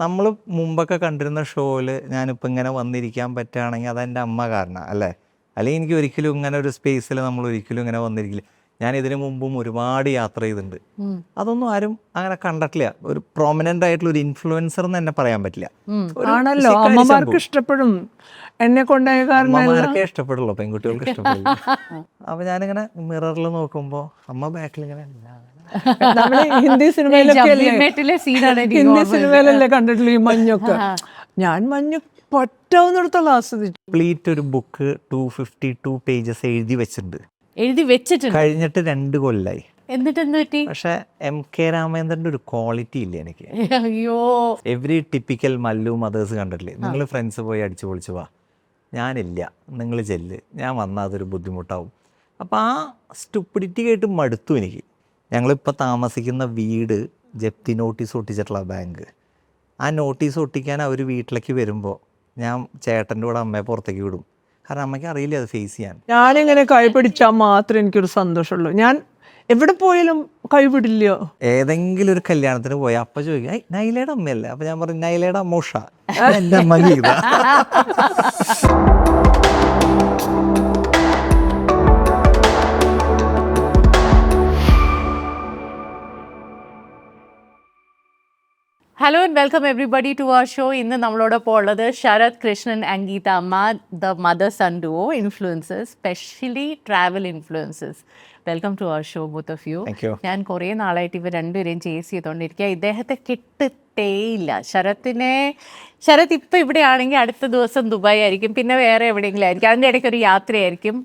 നമ്മൾ മുമ്പൊക്കെ കണ്ടിരുന്ന ഷോയിൽ ഞാനിപ്പോൾ ഇങ്ങനെ വന്നിരിക്കാൻ പറ്റുകയാണെങ്കിൽ അതെൻ്റെ അമ്മ കാരണം അല്ലേ? അല്ലെങ്കിൽ എനിക്ക് ഒരിക്കലും ഇങ്ങനെ ഒരു സ്പേസിൽ നമ്മൾ ഒരിക്കലും ഇങ്ങനെ വന്നിരിക്കില്ല. ഞാൻ ഇതിനു മുമ്പും ഒരുപാട് യാത്ര ചെയ്തിട്ടുണ്ട്. അതൊന്നും ആരും അങ്ങനെ കണ്ടിട്ടില്ല. ഒരു പ്രോമിനൻ്റ് ആയിട്ടുള്ള ഒരു ഇൻഫ്ലുവൻസർ എന്ന് തന്നെ പറയാൻ പറ്റില്ല. ആണല്ലോ, അമ്മമാർക്ക് ഇഷ്ടപ്പെടും. എന്നെ കൊണ്ടായ കാരണം അമ്മമാർക്കേ ഇഷ്ടപ്പെടുള്ളൂ, പെൺകുട്ടികൾക്ക് ഇഷ്ടപ്പെടില്ല. അപ്പോൾ ഞാനിങ്ങനെ മിററിൽ നോക്കുമ്പോൾ അമ്മ ബാക്കിൽ ഇങ്ങനെ നമ്മള് ഹിന്ദി സിനിമയിലല്ലേ കണ്ടിട്ടുള്ളൂ ഈ മഞ്ഞൊക്കെ. ഞാൻ മഞ്ഞ് പറ്റാവുന്നിടത്തോളം ആസ്വദിച്ചു. കംപ്ലീറ്റ് ഒരു ബുക്ക് 252 പേജസ് എഴുതി വെച്ചിട്ടുണ്ട്. കഴിഞ്ഞിട്ട് 2 കൊല്ലായി. എന്നിട്ട് എന്ത് പറ്റി? പക്ഷെ MK രാമേന്ദ്രന്റെ ഒരു ക്വാളിറ്റി ഇല്ല എനിക്ക്. അയ്യോ, എവറി ടിപ്പിക്കൽ മല്ലു മദേഴ്സ് കണ്ടിട്ടില്ലേ? നിങ്ങൾ ഫ്രണ്ട്സ് പോയി അടിച്ചു പൊളിച്ചു വാ, ഞാനില്ല, നിങ്ങൾ ചെല്ല്, ഞാൻ വന്നാൽ അതൊരു ബുദ്ധിമുട്ടാവും. അപ്പോൾ ആ സ്റ്റുപ്പിഡിറ്റി കേട്ട് മടുത്തു എനിക്ക്. ഞങ്ങളിപ്പോൾ താമസിക്കുന്ന വീട് ജപ്തി നോട്ടീസ് ഒട്ടിച്ചിട്ടുള്ള ബാങ്ക്. ആ നോട്ടീസ് ഒട്ടിക്കാൻ അവർ വീട്ടിലേക്ക് വരുമ്പോൾ ഞാൻ ചേട്ടൻ്റെ കൂടെ അമ്മയെ പുറത്തേക്ക് വിടും. കാരണം അമ്മയ്ക്ക് അറിയില്ല അത് ഫേസ് ചെയ്യാൻ. ഞാനിങ്ങനെ കൈപിടിച്ചാൽ മാത്രമേ എനിക്കൊരു സന്തോഷമുള്ളൂ. ഞാൻ എവിടെ പോയാലും കൈപിടില്ല. ഏതെങ്കിലും ഒരു കല്യാണത്തിന് പോയി അപ്പം ചോദിക്കും, ഐ നൈലയുടെ അമ്മയല്ലേ? അപ്പം ഞാൻ പറയും നൈലയുടെ അമ്മ ഉഷ, എൻ്റെ അമ്മ Geetha. Hello and welcome everybody to our show. ഇന്ന് നമ്മളോടൊപ്പം ഉള്ളത് ശരത് കൃഷ്ണൻ ആൻഡ് ഗീത അമ്മ, the mother son duo influencers, specially travel influencers. Welcome to our show both of you. ഞാൻ കുറേ നാളായിട്ട് ഇവർ രണ്ടുപേരെയും ചേസ് ചെയ്തുകൊണ്ടിരിക്കുക. ഇദ്ദേഹത്തെ കിട്ടത്തേയില്ല. ശരത് ഇപ്പം ഇവിടെ ആണെങ്കിൽ അടുത്ത ദിവസം ദുബായ് ആയിരിക്കും, പിന്നെ വേറെ എവിടെയെങ്കിലും ആയിരിക്കും, അതിൻ്റെ ഇടയ്ക്ക് ഒരു യാത്രയായിരിക്കും,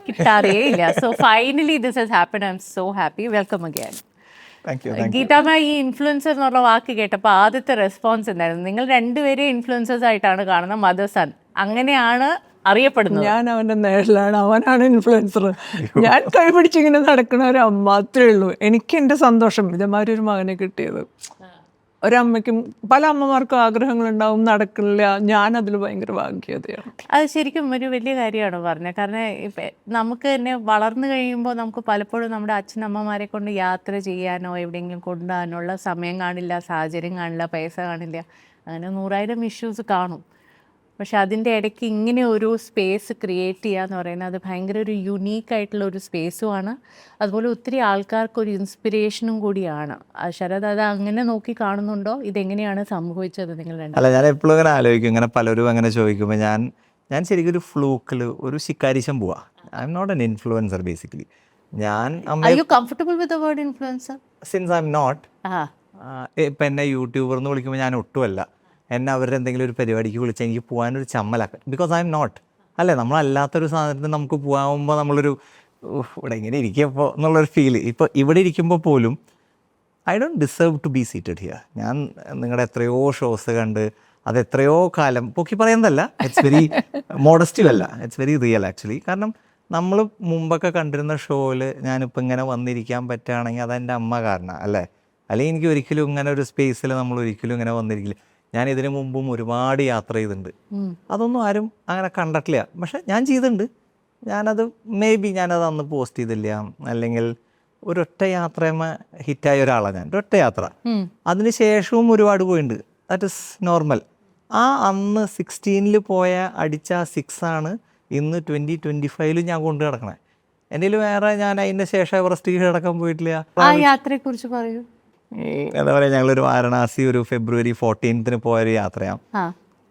കിട്ടാറേ ഇല്ല. So finally this has happened. I am so happy. Welcome again. Geethamma, ഈ ഇൻഫ്ലുവൻസർ എന്നുള്ള വാക്ക് കേട്ടപ്പോൾ ആദ്യത്തെ റെസ്പോൺസ് എന്തായിരുന്നു? നിങ്ങൾ രണ്ടുപേരെയും ഇൻഫ്ലുവൻസേഴ്സ് ആയിട്ടാണ് കാണുന്നത്, മദർ സൺ അങ്ങനെയാണ് അറിയപ്പെടുന്നത്. ഞാൻ അവൻ്റെ നേരിലാണ്, അവനാണ് ഇൻഫ്ലുവൻസർ. ഞാൻ കൈപിടിച്ചിങ്ങനെ നടക്കുന്ന ഒരു അമ്മ, അത്രേ ഉള്ളൂ. എനിക്ക് എൻ്റെ സന്തോഷം ഇതേമാതിരി ഒരു മകനെ കിട്ടിയത്. ഒരമ്മയ്ക്കും പല അമ്മമാർക്കും ആഗ്രഹങ്ങളുണ്ടാവും, നടക്കില്ല. ഞാനതിൽ ഭയങ്കര ഭാഗ്യതയാണ്. അത് ശരിക്കും ഒരു വലിയ കാര്യമാണ് പറഞ്ഞത്. കാരണം നമുക്ക് തന്നെ വളർന്നു കഴിയുമ്പോൾ നമുക്ക് പലപ്പോഴും നമ്മുടെ അച്ഛനമ്മമാരെ കൊണ്ട് യാത്ര ചെയ്യാനോ എവിടെയെങ്കിലും കൊണ്ടുപോകാനുള്ള സമയം കാണില്ല, സാഹചര്യം കാണില്ല, പൈസ കാണില്ല, അങ്ങനെ 100,000 ഇഷ്യൂസ് കാണും. പക്ഷെ അതിൻ്റെ ഇടയ്ക്ക് ഇങ്ങനെ ഒരു സ്പേസ് ക്രിയേറ്റ് ചെയ്യുക എന്ന് പറയുന്നത് അത് ഭയങ്കര ഒരു യുണീക്കായിട്ടുള്ള ഒരു സ്പേസുമാണ്. അതുപോലെ ഒത്തിരി ആൾക്കാർക്കൊരു ഇൻസ്പിറേഷനും കൂടിയാണ്. ശരത് അത് അങ്ങനെ നോക്കി കാണുന്നുണ്ടോ? ഇതെങ്ങനെയാണ് സംഭവിച്ചത് നിങ്ങൾ? അല്ല, ഞാൻ എപ്പോഴും അങ്ങനെ ആലോചിക്കും. ഇങ്ങനെ പലരും അങ്ങനെ ചോദിക്കുമ്പോൾ ഞാൻ ശരിക്കും ഒരു ഫ്ലൂക്കിൽ ഒരു ശിക്കാരിശം പോവാ. I am not an influencer basically. Are you comfortable with the word influencer? Since I am not. ഇപ്പം എന്നെ യൂട്യൂബർ എന്ന് വിളിക്കുമ്പോൾ ഞാൻ ഒട്ടുമല്ല. എന്നെ അവരുടെ എന്തെങ്കിലും ഒരു പരിപാടിക്ക് വിളിച്ചാൽ എനിക്ക് പോകാനൊരു ചമ്മലാക്കാം. Because I am not. അല്ലേ, നമ്മളല്ലാത്തൊരു സാധനത്തിന് നമുക്ക് പോകാകുമ്പോൾ നമ്മളൊരു ഇവിടെ ഇങ്ങനെ ഇരിക്കുമ്പോൾ എന്നുള്ളൊരു ഫീല്. ഇപ്പോൾ ഇവിടെ ഇരിക്കുമ്പോൾ പോലും I don't deserve to be seated here. ഞാൻ നിങ്ങളുടെ എത്രയോ ഷോസ് കണ്ട് അത് എത്രയോ കാലം പൊക്കി പറയുന്നതല്ല, ഇറ്റ്സ് വെരി മോഡസ്റ്റീവ് അല്ല, ഇറ്റ്സ് വെരി റിയൽ ആക്ച്വലി. കാരണം നമ്മൾ മുമ്പൊക്കെ കണ്ടിരുന്ന ഷോയിൽ ഞാനിപ്പോൾ ഇങ്ങനെ വന്നിരിക്കാൻ പറ്റുകയാണെങ്കിൽ അതെൻ്റെ അമ്മ കാരണം അല്ലേ? അല്ലെങ്കിൽ എനിക്ക് ഒരിക്കലും ഇങ്ങനെ ഒരു സ്പേസിൽ നമ്മൾ ഒരിക്കലും ഇങ്ങനെ വന്നിരിക്കില്ല. ഞാൻ ഇതിനു മുമ്പും ഒരുപാട് യാത്ര ചെയ്തിട്ടുണ്ട്. അതൊന്നും ആരും അങ്ങനെ കണ്ടിട്ടില്ല. പക്ഷെ ഞാൻ ചെയ്തിട്ടുണ്ട്. ഞാനത് ഞാനത് അന്ന് പോസ്റ്റ് ചെയ്തില്ല, അല്ലെങ്കിൽ ഒരൊറ്റ യാത്രയുമ്പോൾ ഹിറ്റായ ഒരാളാണ് ഞാൻ. ഒരൊറ്റ യാത്ര, അതിന് ശേഷവും ഒരുപാട് പോയിട്ടുണ്ട്. That is normal. അന്ന് 16 പോയ അടിച്ച 6 ആണ് ഇന്ന് 2025 ഞാൻ കൊണ്ടു കിടക്കണേ. എൻ്റെ വേറെ ഞാൻ അതിൻ്റെ ശേഷം എവറസ്റ്റ് കീഴടക്കാൻ പോയിട്ടില്ല. ആ യാത്രയെക്കുറിച്ച് പറയൂ. എന്താ പറയുക, ഞങ്ങളൊരു വാരണാസി ഒരു February 14 പോയൊരു യാത്രയാണ്.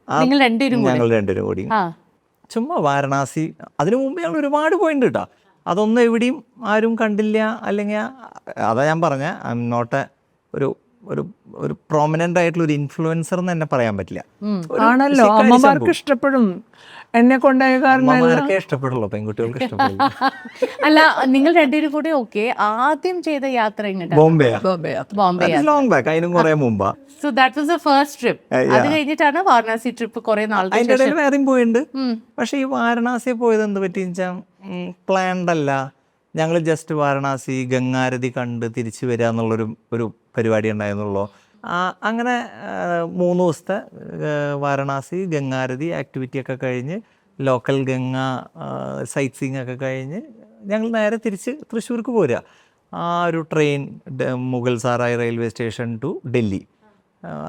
ഞങ്ങൾ രണ്ടുപേരും കൂടി ചുമ്മാ വാരണാസി. അതിനു മുമ്പ് ഞങ്ങൾ ഒരുപാട് പോയിട്ടുണ്ട് കേട്ടോ. അതൊന്നും എവിടെയും ആരും കണ്ടില്ല. അല്ലെങ്കിൽ അതാ ഞാൻ പറഞ്ഞ ഐ എം നോട്ട് ഒരു ഒരു പ്രോമിനൻ്റ് ആയിട്ടുള്ള ഒരു ഇൻഫ്ലുവൻസർ എന്ന് തന്നെ പറയാൻ പറ്റില്ല. ആണല്ലോ, അമ്മമാർക്ക് ഇഷ്ടപ്പെടും. എന്നെ കൊണ്ടായ കാരണം അമ്മമാർക്കേ ഇഷ്ടപ്പെടുള്ളൂ, പെൺകുട്ടികൾക്ക് ഇഷ്ടപ്പെടില്ല. അല്ല, നിങ്ങൾ രണ്ടുപേരും കൂടി ഓക്കെ ആദ്യം ചെയ്ത യാത്ര ബോംബെ. ലോങ് ബാക്ക്, അതിനും കുറെ മുമ്പാ. So that was the first trip. അത് കഴിഞ്ഞിട്ടാണ് വാരണാസി ട്രിപ്പ് കുറെ നാൾ അതിൻ്റെ ഇടയിൽ വേറെയും പോയിട്ടുണ്ട്. പക്ഷെ ഈ വാരണാസി പോയത് എന്ത് പറ്റിയെന്ന് വെച്ചാൽ പ്ലാൻഡ് അല്ല. ഞങ്ങൾ ജസ്റ്റ് വാരണാസി ഗംഗാരതി കണ്ട് തിരിച്ചു വരിക എന്നുള്ളൊരു പരിപാടി ഉണ്ടായിരുന്നുള്ളൂ. അങ്ങനെ 3 ദിവസത്തെ വാരണാസി ഗംഗാരതി ആക്ടിവിറ്റിയൊക്കെ കഴിഞ്ഞ് ലോക്കൽ ഗംഗ സൈറ്റ് സീയിങ് ഒക്കെ കഴിഞ്ഞ് ഞങ്ങൾ നേരെ തിരിച്ച് തൃശ്ശൂർക്ക് പോരുക. ആ ഒരു train Mughal Sarai railway station to Delhi.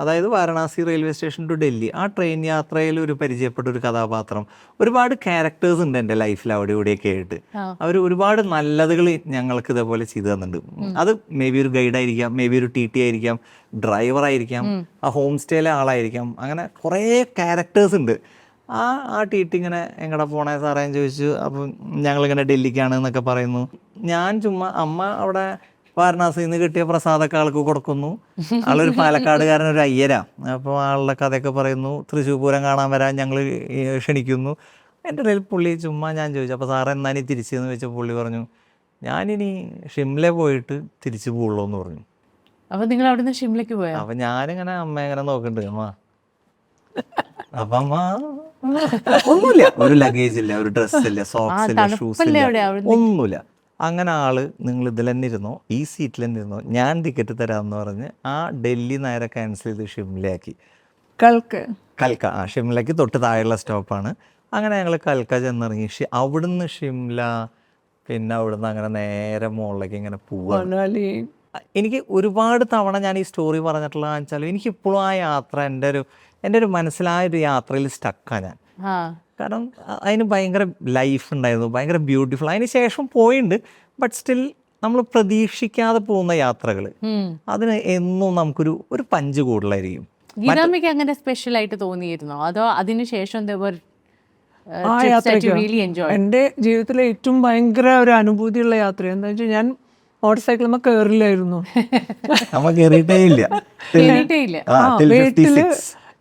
അതായത് Varanasi railway station to Delhi, ആ ട്രെയിൻ യാത്രയിൽ ഒരു പരിചയപ്പെട്ട ഒരു കഥാപാത്രം. ഒരുപാട് ക്യാരക്ടേഴ്സ് ഉണ്ട് എൻ്റെ ലൈഫിൽ അവിടെ ഇവിടെയൊക്കെ ആയിട്ട്. അവർ ഒരുപാട് നല്ലതുകൾ ഞങ്ങൾക്ക് ഇതേപോലെ ചെയ്തു തന്നിട്ടുണ്ട്. അത് മേ ബി ഒരു ഗൈഡായിരിക്കാം, മേ ബി ഒരു TT ആയിരിക്കാം, ഡ്രൈവർ ആയിരിക്കാം, ആ ഹോം സ്റ്റേയിലെ ആളായിരിക്കാം, അങ്ങനെ കുറേ ക്യാരക്ടേഴ്സ് ഉണ്ട്. ആ TT ഇങ്ങനെ എങ്ങടെ പോണേ സാറേ എന്ന് ചോദിച്ചു. അപ്പം ഞങ്ങളിങ്ങനെ ഡൽഹിക്കാണ് എന്നൊക്കെ പറയുന്നു. ഞാൻ ചുമ്മാ അമ്മ അവിടെ വാരണാസിയിൽ നിന്ന് കിട്ടിയ പ്രസാദമൊക്കെ ആൾക്ക് കൊടുക്കുന്നു. ആളൊരു പാലക്കാടുകാരൻ, ഒരു അയ്യരാ. അപ്പോൾ ആളുടെ കഥയൊക്കെ പറയുന്നു. തൃശ്ശൂർ പൂരം കാണാൻ വരാൻ ഞങ്ങൾ ക്ഷണിക്കുന്നു. എൻ്റെ ഇടയിൽ പുള്ളി ചുമ്മാ ഞാൻ ചോദിച്ചു, അപ്പോൾ സാറ് എന്നാനി തിരിച്ചെന്ന് ചോദിച്ചാൽ പുള്ളി പറഞ്ഞു, ഞാനിനി ഷിംല പോയിട്ട് തിരിച്ചു പോകുള്ളൂ എന്ന് പറഞ്ഞു. അപ്പോൾ നിങ്ങൾ അവിടുന്ന് ഷിംലയ്ക്ക് പോയോ? അപ്പം ഞാനിങ്ങനെ അമ്മ ഇങ്ങനെ നോക്കുന്നുണ്ട്. അമ്മ അപ്പം അമ്മ ഒന്നുമില്ല, ഒരു ലഗേജ് ഇല്ല, ഒരു ഡ്രസ്സ് ഇല്ല, സോക്സ് ഇല്ല, ഷൂസ് ഇല്ല, ഒന്നുമില്ല. അങ്ങനെ നിങ്ങൾ ഇതിൽ തന്നെ ഇരുന്നോ, ഈ സീറ്റിൽ തന്നെ ഇരുന്നോ, ഞാൻ ടിക്കറ്റ് തരാമെന്ന് പറഞ്ഞ് ആ ഡൽഹി നേരെ ക്യാൻസൽ ചെയ്ത് ഷിംലയാക്കി. കൽക്ക ഷിംലയ്ക്ക് തൊട്ട് താഴെയുള്ള സ്റ്റോപ്പാണ്. അങ്ങനെ ഞങ്ങൾ കൽക്ക ചെന്നിറങ്ങി. അവിടുന്ന് ഷിംല, പിന്നെ അവിടുന്ന് അങ്ങനെ നേരെ മുകളിലേക്ക് ഇങ്ങനെ പോവാണ്. എനിക്ക് ഒരുപാട് തവണ ഞാൻ ഈ സ്റ്റോറി പറഞ്ഞിട്ടുള്ളതെന്ന് വെച്ചാൽ എനിക്കിപ്പോഴും ആ യാത്ര എൻ്റെ ഒരു മനസ്സിലായൊരു യാത്രയിൽ സ്റ്റക്കാണ് ഞാൻ. കാരണം അതിന് ഭയങ്കര ലൈഫ് ഉണ്ടായിരുന്നു, ഭയങ്കര ബ്യൂട്ടിഫുൾ. അതിന് ശേഷം പോയിട്ടുണ്ട്, ബട്ട് സ്റ്റിൽ നമ്മൾ പ്രതീക്ഷിക്കാതെ പോകുന്ന യാത്രകൾ, അതിന് എന്നും നമുക്കൊരു പഞ്ച് കൂടുതലായിരിക്കും. ഗീതാമ്മയ്ക്ക് അങ്ങനെ സ്പെഷ്യൽ ആയിട്ട് തോന്നിയിരുന്നോ, അതോ അതിനുശേഷം എൻ്റെ ജീവിതത്തിലെ ഏറ്റവും ഭയങ്കര ഒരു അനുഭൂതിയുള്ള യാത്ര എന്താ വെച്ചാൽ, ഞാൻ മോട്ടോർ സൈക്കിളുമ്പോൾ കയറില്ലായിരുന്നു.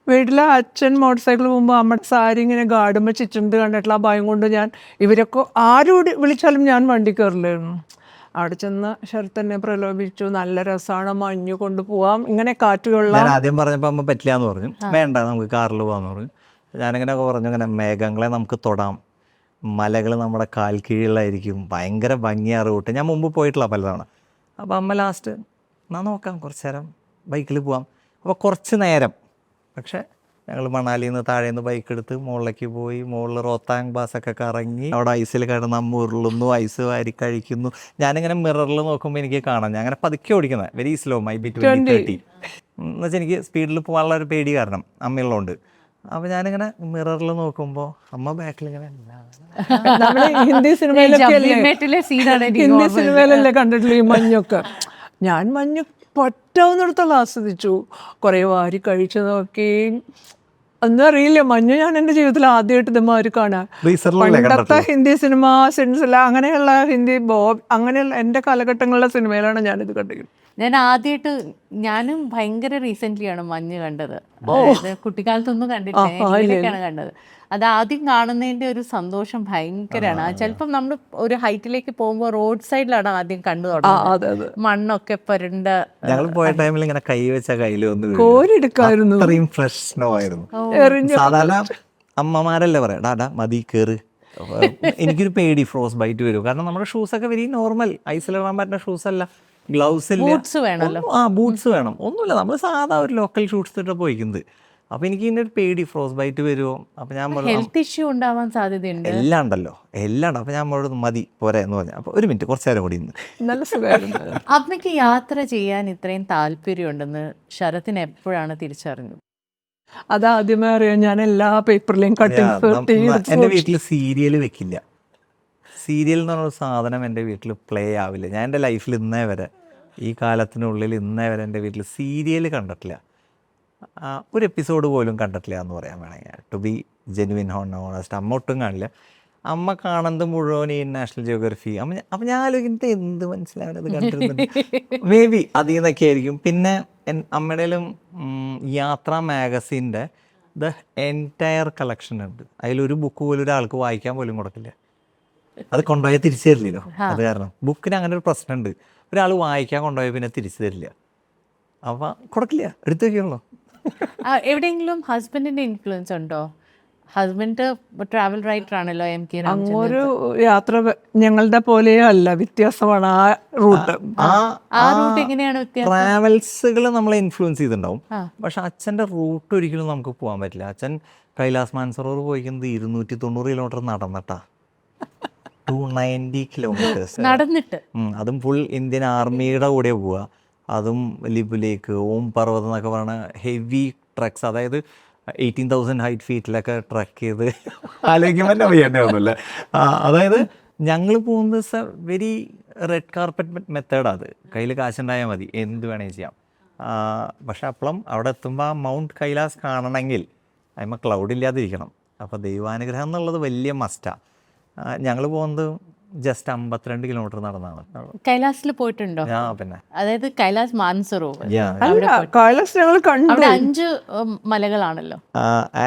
വീട്ടിലെ അച്ഛൻ മോട്ടോർ സൈക്കിൾ പോകുമ്പോൾ അമ്മയുടെ സാരി ഇങ്ങനെ ഗാർഡുമ്പോൾ ചുറ്റുന്നത് കണ്ടിട്ടുള്ള ആ ഭയം കൊണ്ട് ഞാൻ ഇവരൊക്കെ ആരും വിളിച്ചാലും ഞാൻ വണ്ടി കയറില്ലായിരുന്നു. അവിടെ ചെന്ന് ശരത്ത് തന്നെ പ്രലോഭിച്ചു, നല്ല രസമാണ്, മഞ്ഞ് കൊണ്ടുപോവാം, ഇങ്ങനെ കാറ്റ് കൊള്ളാം. ആദ്യം പറഞ്ഞപ്പോൾ അമ്മ പറ്റില്ല എന്ന് പറഞ്ഞു, വേണ്ട നമുക്ക് കാറിൽ പോകാമെന്ന് പറഞ്ഞു. ഞാനിങ്ങനെ പറഞ്ഞു, ഇങ്ങനെ മേഘങ്ങളെ നമുക്ക് തൊടാം, മലകൾ നമ്മുടെ കാൽ കീഴിലായിരിക്കും, ഭയങ്കര ഭംഗിയാ റൂട്ട്. ഞാൻ മുമ്പ് പോയിട്ടുള്ള പലതവണ. അപ്പോൾ അമ്മ ലാസ്റ്റ് നോക്കാം, കുറച്ച് നേരം ബൈക്കിൽ പോവാം. അപ്പോൾ കുറച്ച് നേരം, പക്ഷേ ഞങ്ങൾ മണാലിയിൽ നിന്ന് താഴെ നിന്ന് ബൈക്ക് എടുത്ത് മുകളിലേക്ക് പോയി. മുകളിൽ റോത്താങ് പാസൊക്കെ കറങ്ങി, അവിടെ ഐസിൽ കിടന്ന് അമ്മ ഉരുളുന്നു, ഐസ് വാരി കഴിക്കുന്നു. ഞാനിങ്ങനെ മിററിൽ നോക്കുമ്പോൾ എനിക്ക് കാണാം, ഞാൻ അങ്ങനെ പതുക്കെ ഓടിക്കുന്നത്, വെരി സ്ലോ, മൈ ബി 20-30 എന്ന് വെച്ചാൽ എനിക്ക് സ്പീഡിൽ പോകാനുള്ള ഒരു പേടി കാരണം അമ്മയുള്ളതുകൊണ്ട്. അപ്പോൾ ഞാനിങ്ങനെ മിററിൽ നോക്കുമ്പോൾ അമ്മ ബാക്കിൽ ഇങ്ങനെ ഹിന്ദി സിനിമയിലല്ലേ കണ്ടിട്ടില്ല ഈ മഞ്ഞൊക്കെ. ഞാൻ മഞ്ഞ് പറ്റാവുന്നിടത്തോളം ആസ്വദിച്ചു, കുറേ വാരി കഴിച്ചതൊക്കെ. ഒന്നും അറിയില്ല, മഞ്ഞ് ഞാൻ എൻ്റെ ജീവിതത്തിൽ ആദ്യമായിട്ട് ഇതേമാതിരി കാണാം. പണ്ടത്തെ ഹിന്ദി സിനിമ, സെൻസില, അങ്ങനെയുള്ള ഹിന്ദി ബോബ്, അങ്ങനെയുള്ള എൻ്റെ കാലഘട്ടങ്ങളിലെ സിനിമയിലാണ് ഞാനിത് കണ്ടിരിക്കുന്നത്. ഞാനും ഭയങ്കര റീസെൻ്റ്ലി ആണ് മഞ്ഞ് കണ്ടത്. അതായത് കുട്ടിക്കാലത്തൊന്നും കണ്ടിട്ടില്ല, കണ്ടത്. അത് ആദ്യം കാണുന്നതിൻ്റെ ഒരു സന്തോഷം ഭയങ്കരമാണ്. ചിലപ്പം നമ്മൾ ഒരു ഹൈറ്റിലേക്ക് പോകുമ്പോൾ റോഡ് സൈഡിലാണ് ആദ്യം കണ്ടു തുടങ്ങുന്നത്, മണ്ണൊക്കെ പുരണ്ട. ഞങ്ങൾ പോയ ടൈമിൽ ഇങ്ങനെ കൈ വെച്ച കയ്യിലൊന്നും കോരിയെടുക്കായിരുന്നു, അത്രയും പ്രശ്നമായിരുന്നു. സാധാരണ അമ്മമാരല്ലേ പറയാം, ഡാ മതി കയറ്. എനിക്കൊരു പേടി ഫ്രോസ് ബൈറ്റ് വരും, കാരണം നമ്മുടെ ഷൂസൊക്കെ വെരി നോർമൽ, ഐസിലിടാൻ പറ്റുന്ന ഷൂസ് അല്ല, ഗ്ലൗസ് ഇല്ല, ബൂട്ട്സ് വേണമല്ലോ. ബൂട്ട്സ് വേണം, ഒന്നുമില്ല, നമ്മൾ സാധാ ഒരു ലോക്കൽ ഷൂസ് ഇട്ടിട്ട് പോയിക്കുന്നത്. അപ്പോൾ എനിക്ക് ഇതിൻ്റെ ഒരു പേടി, ഫ്രോസ് ബൈറ്റ് വരുമോ. അപ്പോൾ ഞാൻ ഹെൽത്ത് ഇഷ്യൂ ഉണ്ടാവാൻ സാധ്യതയുണ്ട്, എല്ലാം ഉണ്ടല്ലോ, എല്ലാം ഉണ്ട്. അപ്പോൾ ഞാൻ നമ്മളോട് മതി പോരെ എന്ന് പറഞ്ഞു. അപ്പോൾ ഒരു മിനിറ്റ്, കുറച്ച് നേരം കൂടി ഇന്ന്. നല്ല സുഖമായിരുന്നു. അമ്മയ്ക്ക് യാത്ര ചെയ്യാൻ ഇത്രയും താല്പര്യമുണ്ടെന്ന് ശരത്തിന് എപ്പോഴാണ് തിരിച്ചറിഞ്ഞു? അതാദ്യമേ അറിയാം, ഞാൻ എല്ലാ പേപ്പറിലെയും എൻ്റെ വീട്ടിൽ സീരിയൽ വെക്കില്ല. സീരിയൽ എന്ന് പറഞ്ഞൊരു സാധനം എൻ്റെ വീട്ടിൽ പ്ലേ ആവില്ല. ഞാൻ എൻ്റെ ലൈഫിൽ ഇന്നേ വരെ, ഈ കാലത്തിനുള്ളിൽ ഇന്നേ വരെ എൻ്റെ വീട്ടിൽ സീരിയൽ കണ്ടിട്ടില്ല, ഒരു എപ്പിസോഡ് പോലും കണ്ടിട്ടില്ല എന്ന് പറയാൻ വേണമെങ്കിൽ, ടു ബി ജെനുവിൻ ഹോണസ്റ്റ്. അമ്മ ഒട്ടും കാണില്ല. അമ്മ കാണുന്നത് മുഴുവൻ ഈ നാഷണൽ ജിയോഗ്രഫി. അപ്പം ഞാൻ ആലോചിക്കുന്നത് എന്ത് മനസ്സിലാവുന്നത് കണ്ടിരുന്നുണ്ട്, മേ ബി അതിൽ നിന്നൊക്കെ ആയിരിക്കും. പിന്നെ അമ്മയുടെയിലും യാത്രാ മാഗസീൻ്റെ ദ എൻറ്റയർ കളക്ഷൻ ഉണ്ട്. അതിലൊരു ബുക്ക് പോലും ഒരാൾക്ക് വായിക്കാൻ പോലും കൊടുക്കില്ല, അത് കൊണ്ടുപോയാൽ തിരിച്ചു തരില്ലല്ലോ. അത് കാരണം ബുക്കിന് അങ്ങനെ ഒരു പ്രശ്നമുണ്ട്, ഒരാൾ വായിക്കാൻ കൊണ്ടുപോയാൽ പിന്നെ തിരിച്ചു തരില്ല, അപ്പം കൊടുക്കില്ല, എടുത്തു വയ്ക്കുള്ളൂ. എവിടെയെങ്കിലും ഹസ്ബൻഡിന്റെ ഇൻഫ്ലുവൻസ് ഉണ്ടോ? ഹസ്ബൻഡ് ട്രാവൽ റൈറ്റർ ആണല്ലോ, MK രാമചന്ദ്രൻ. ഒരു യാത്ര ഞങ്ങളുടെ പോലെയോ അല്ല, വ്യത്യാസമാണ് ആ റൂട്ട്. ആ റൂട്ട് എങ്ങനെയാണ് വ്യത്യാസം? ട്രാവൽസുകൾ നമ്മളെ ഇൻഫ്ലുവൻസ് ചെയ്തിട്ടുണ്ടാവും, പക്ഷെ അച്ഛൻ്റെ റൂട്ട് ഒരിക്കലും നമുക്ക് പോകാൻ പറ്റില്ല. അച്ഛൻ കൈലാസ് മാൻസറോവർ പോയിക്കുന്നത് 290 കിലോമീറ്റർ നടന്നിട്ടാ, 290 കിലോമീറ്റേഴ്സ് നടന്നിട്ട്. അതും ഫുൾ ഇന്ത്യൻ ആർമിയുടെ കൂടെ പോവുക. അതും ലിബുലേക്ക് ഓം പർവ്വതം എന്നൊക്കെ പറയുന്ന ഹെവി ട്രക്സ്, അതായത് 18,000 ഹൈറ്റ് ഫീറ്റിലൊക്കെ ട്രക്ക് ചെയ്ത് ആലോചിക്കുമ്പോൾ തന്നെ വയ്യണ്ടാവുന്നില്ല. അതായത് ഞങ്ങൾ പോകുന്നത് വെരി റെഡ് കാർപ്പറ്റ് മെത്തേഡാണ്. അത് കയ്യിൽ കാശുണ്ടായാൽ മതി, എന്ത് വേണമെങ്കിൽ ചെയ്യാം. പക്ഷെ അപ്പോഴും അവിടെ എത്തുമ്പോൾ ആ മൗണ്ട് കൈലാസ് കാണണമെങ്കിൽ അതിന്മേൽ ക്ലൗഡ് ഇല്ലാതിരിക്കണം. അപ്പോൾ ദൈവാനുഗ്രഹം എന്നുള്ളത് വലിയ മസ്റ്റാണ്. ഞങ്ങൾ പോകുന്നത് ജസ്റ്റ് 52 കിലോമീറ്റർ നടന്നാണ്. കൈലാസിൽ പോയിട്ടുണ്ടോ? പിന്നെ അതായത് കൈലാസ് മാനസറോവർ. അല്ല, കൈലാസ് ഞങ്ങൾ കണ്ടു. അവിടെ 5 മലകളാണല്ലോ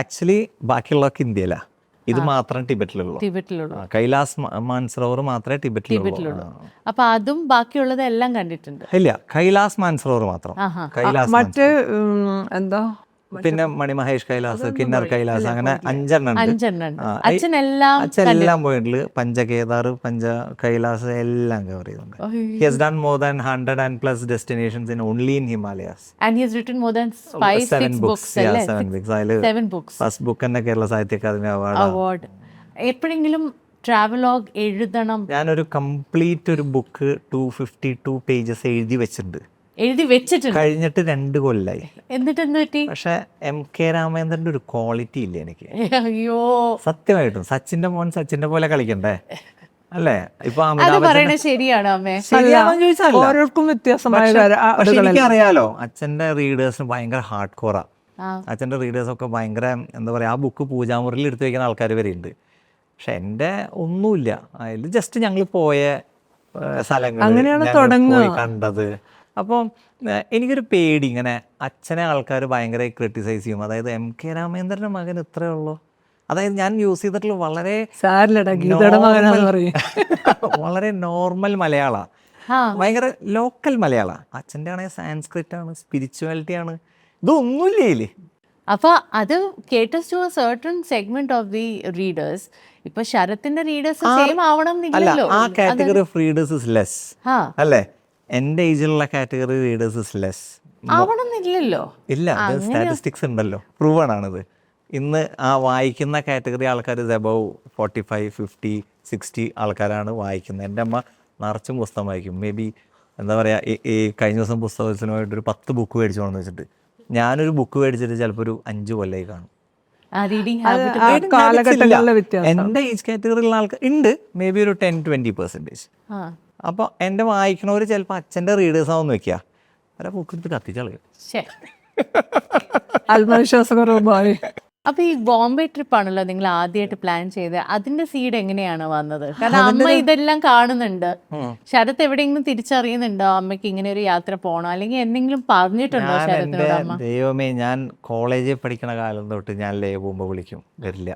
ആക്ച്വലി. ബാക്കിയുള്ളതൊക്കെ ഇന്ത്യയിലാണ്, ഇത് മാത്രം ടിബറ്റിലുള്ളൂ. ടിബറ്റിലുള്ളൂ. കൈലാസ് മാനസറോവർ മാത്രമേ ടിബറ്റിലുള്ളൂ. അപ്പൊ അതും ബാക്കിയുള്ളത് എല്ലാം കണ്ടിട്ടുണ്ട്. ഇല്ല, കൈലാസ് മാനസറോവർ മാത്രം. കൈലാസ് മറ്റ് എന്താ, പിന്നെ മണിമഹേഷ് കൈലാസ്, കിന്നർ കൈലാസ്, അങ്ങനെ 5 ഉണ്ട്. അച്ഛനെല്ലാം പോയിട്ടുണ്ട്. പഞ്ചകേദാർ, പഞ്ച കൈലാസ് എല്ലാം കവർ ചെയ്തിട്ടുണ്ട്. He has done more than 100+ destinations in only in Himalayas. And he has written more than 5-6 books. Yeah, 7 books. 7 books. First book തന്നെ കേരള സാഹിത്യ അക്കാദമി അവാർഡ്. എപ്പോഴെങ്കിലും ട്രാവലോഗ് എഴുതണം? ഞാനൊരു കംപ്ലീറ്റ് ഒരു ബുക്ക് 252 പേജസ് എഴുതി വെച്ചിട്ടുണ്ട്. എഴുതി വെച്ചിട്ടുണ്ട്? കഴിഞ്ഞിട്ട് 2 കൊല്ലായി. എന്നിട്ട് എന്ത് പറ്റി? പക്ഷെ MK രാമേന്ദ്രന്റെ ഒരു ക്വാളിറ്റി ഇല്ല എനിക്ക്. അയ്യോ, സത്യമായിട്ടും. സച്ചിന്റെ മോൻ സച്ചിന്റെ പോലെ കളിക്കണ്ടേ, അല്ലേ? ഇപ്പൊ അത് പറയണ ശരിയാണോ അമ്മേ? ഓരോർക്കും വ്യത്യാസമായ പക്ഷെ എനിക്കറിയാലോ, അച്ഛന്റെ റീഡേഴ്സിന് ഭയങ്കര ഹാർഡ് കോറാ. അച്ഛന്റെ റീഡേഴ്സ് ഒക്കെ ഭയങ്കര എന്താ പറയാ, ആ ബുക്ക് പൂജാമുറിയിൽ എടുത്തു വയ്ക്കുന്ന ആൾക്കാർ വരെ ഉണ്ട്. പക്ഷെ എൻ്റെ ഒന്നുമില്ല. അതിൽ ജസ്റ്റ് ഞങ്ങൾ പോയ സ്ഥലങ്ങൾ കണ്ടത്. അപ്പോൾ എനിക്കൊരു പേടി, ഇങ്ങനെ അച്ഛനെ ആൾക്കാർ ഭയങ്കര ക്രിട്ടിസൈസ് ചെയ്യും. അതായത് MK രാമേന്ദ്രൻ്റെ മകൻ ഇത്രയേ ഉള്ളൂ. അതായത് ഞാൻ യൂസ് ചെയ്തിട്ടുള്ള വളരെ വളരെ നോർമൽ മലയാളമാണ്, ഭയങ്കര ലോക്കൽ മലയാളമാണ്. അച്ഛൻ്റെ ആണെങ്കിൽ സാൻസ്ക്രിറ്റ് ആണ്, സ്പിരിച്വാലിറ്റി ആണ്, ഇതൊന്നുമില്ലേ. അപ്പൊ അത് caters to a certain segment of the readers. ഇപ്പൊ ശരത്തിന്റെ റീഡേഴ്സ് സെയിം ആവണം എന്നില്ലല്ലോ. ആ category of readers is less, അല്ലേ? എൻ്റെ ഏജിലുള്ള കാറ്റഗറി റീഡേഴ്സ് ഇസ് ലെസ് ആവണമെന്നില്ലല്ലോ. ഇല്ല, അത് സ്റ്റാറ്റിസ്റ്റിക്സ് ഉണ്ടല്ലോ, പ്രൂവൺ ആണിത്. ഇന്ന് ആ വായിക്കുന്ന കാറ്റഗറി ആൾക്കാർ എബവ് 45, 50, 60 ആൾക്കാരാണ് വായിക്കുന്നത്. എൻ്റെ അമ്മ നിറച്ചും പുസ്തകം വായിക്കും. മേ ബി എന്താ പറയുക, ഈ കഴിഞ്ഞ ദിവസം പുസ്തകോത്സവമായിട്ടൊരു 10 ബുക്ക് മേടിച്ചോണെന്ന് വെച്ചിട്ട് ഞാനൊരു ബുക്ക് മേടിച്ചിട്ട് ചിലപ്പോൾ ഒരു 5 കൊല്ലമായി കാണും. എൻ്റെ ഏജ് കാറ്റഗറിയിലുള്ള ആൾക്കാർ ഉണ്ട്, മേ ബി ഒരു 10-20%. അപ്പോൾ എൻ്റെ വായിക്കണവർ ചിലപ്പോൾ അച്ഛൻ്റെ റീഡേഴ്സ് ആവുമെന്ന് വെക്കുക, അവരെ ബുക്ക് എടുത്ത് കത്തിച്ചളയും. ആത്മവിശ്വാസക്കുറവായി. അപ്പൊ ഈ ബോംബെ ട്രിപ്പ് ആണല്ലോ നിങ്ങൾ ആദ്യമായിട്ട് പ്ലാൻ ചെയ്ത്, അതിന്റെ സീഡ് എങ്ങനെയാണ് വന്നത്? കാരണം അമ്മ ഇതെല്ലാം കാണുന്നുണ്ട്. ശരത് എവിടെയെങ്കിലും തിരിച്ചറിയുന്നുണ്ടോ അമ്മയ്ക്ക് ഇങ്ങനെ ഒരു യാത്ര പോകണം, അല്ലെങ്കിൽ എന്തെങ്കിലും പറഞ്ഞിട്ടുണ്ടോ ശരത്തിനോട് അമ്മ? ദൈവമേ, ഞാൻ കോളേജിൽ പഠിക്കണ കാലം തൊട്ട് ഞാൻ ലേ പോകുമ്പോൾ വിളിക്കും, വരില്ല.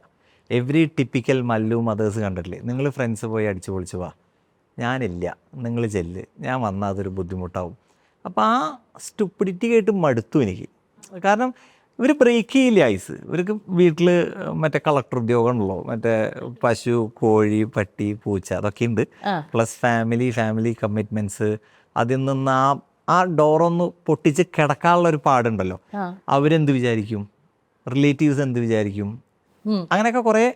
എവറി ടിപ്പിക്കൽ മല്ലു മദേഴ്സ് കണ്ടിട്ടില്ലേ, നിങ്ങൾ ഫ്രണ്ട്സ് പോയി അടിച്ചു പൊളിച്ചു വാ, ഞാനില്ല, നിങ്ങൾ ചെല്ല്, ഞാൻ വന്നാൽ അതൊരു ബുദ്ധിമുട്ടാവും. അപ്പോൾ ആ സ്റ്റുപ്പിഡിറ്റി കേട്ട് മടുത്തു എനിക്ക്. കാരണം ഇവർ ബ്രേക്ക് ചെയ്യില്ല ഐസ്. ഇവർക്ക് വീട്ടിൽ മറ്റേ കളക്ടർ ഉദ്യോഗം ഉണ്ടല്ലോ, മറ്റേ പശു, കോഴി, പട്ടി, പൂച്ച അതൊക്കെ ഉണ്ട്. Plus family commitments. അതിൽ നിന്ന് ആ ഡോറൊന്ന് പൊട്ടിച്ച് കിടക്കാനുള്ള ഒരു പാടുണ്ടല്ലോ. അവരെന്ത് വിചാരിക്കും, റിലേറ്റീവ്സ് എന്ത് വിചാരിക്കും, അങ്ങനെയൊക്കെ കുറേ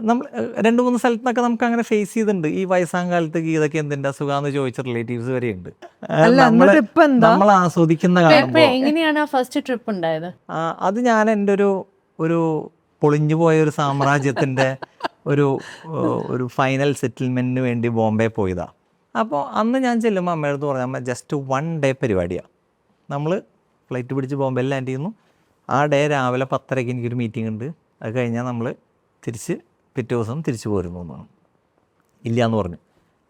നമ്മൾ 2-3 സ്ഥലത്തൊക്കെ നമുക്ക് അങ്ങനെ ഫേസ് ചെയ്തിട്ടുണ്ട്. ഈ വയസ്സാം കാലത്ത് ഇതൊക്കെ എന്തിൻ്റെ അസുഖാന്ന് ചോദിച്ച റിലേറ്റീവ്സ് വരെ ഉണ്ട്. നമ്മൾ ആസ്വദിക്കുന്ന എങ്ങനെയാണ് ഫസ്റ്റ് ട്രിപ്പ് ഉണ്ടായത്? അത് ഞാൻ എൻ്റെ ഒരു പൊളിഞ്ഞു പോയ ഒരു സാമ്രാജ്യത്തിൻ്റെ ഒരു ഫൈനൽ സെറ്റിൽമെൻറ്റിന് വേണ്ടി ബോംബെ പോയതാണ്. അപ്പോൾ അന്ന് ഞാൻ ചെല്ലുമ്പോൾ അമ്മയുടെ പറഞ്ഞാൽ, അമ്മ ജസ്റ്റ് 1 ഡേ പരിപാടിയാണ്. നമ്മൾ ഫ്ലൈറ്റ് പിടിച്ച് ബോംബെയിൽ ലാൻഡ് ചെയ്യുന്നു. ആ ഡേ രാവിലെ 10:30 എനിക്കൊരു മീറ്റിംഗ് ഉണ്ട്. അത് കഴിഞ്ഞാൽ നമ്മൾ തിരിച്ച് പിറ്റേ ദിവസം തിരിച്ചു പോരുന്നു എന്നാണ്. ഇല്ല എന്ന് പറഞ്ഞു.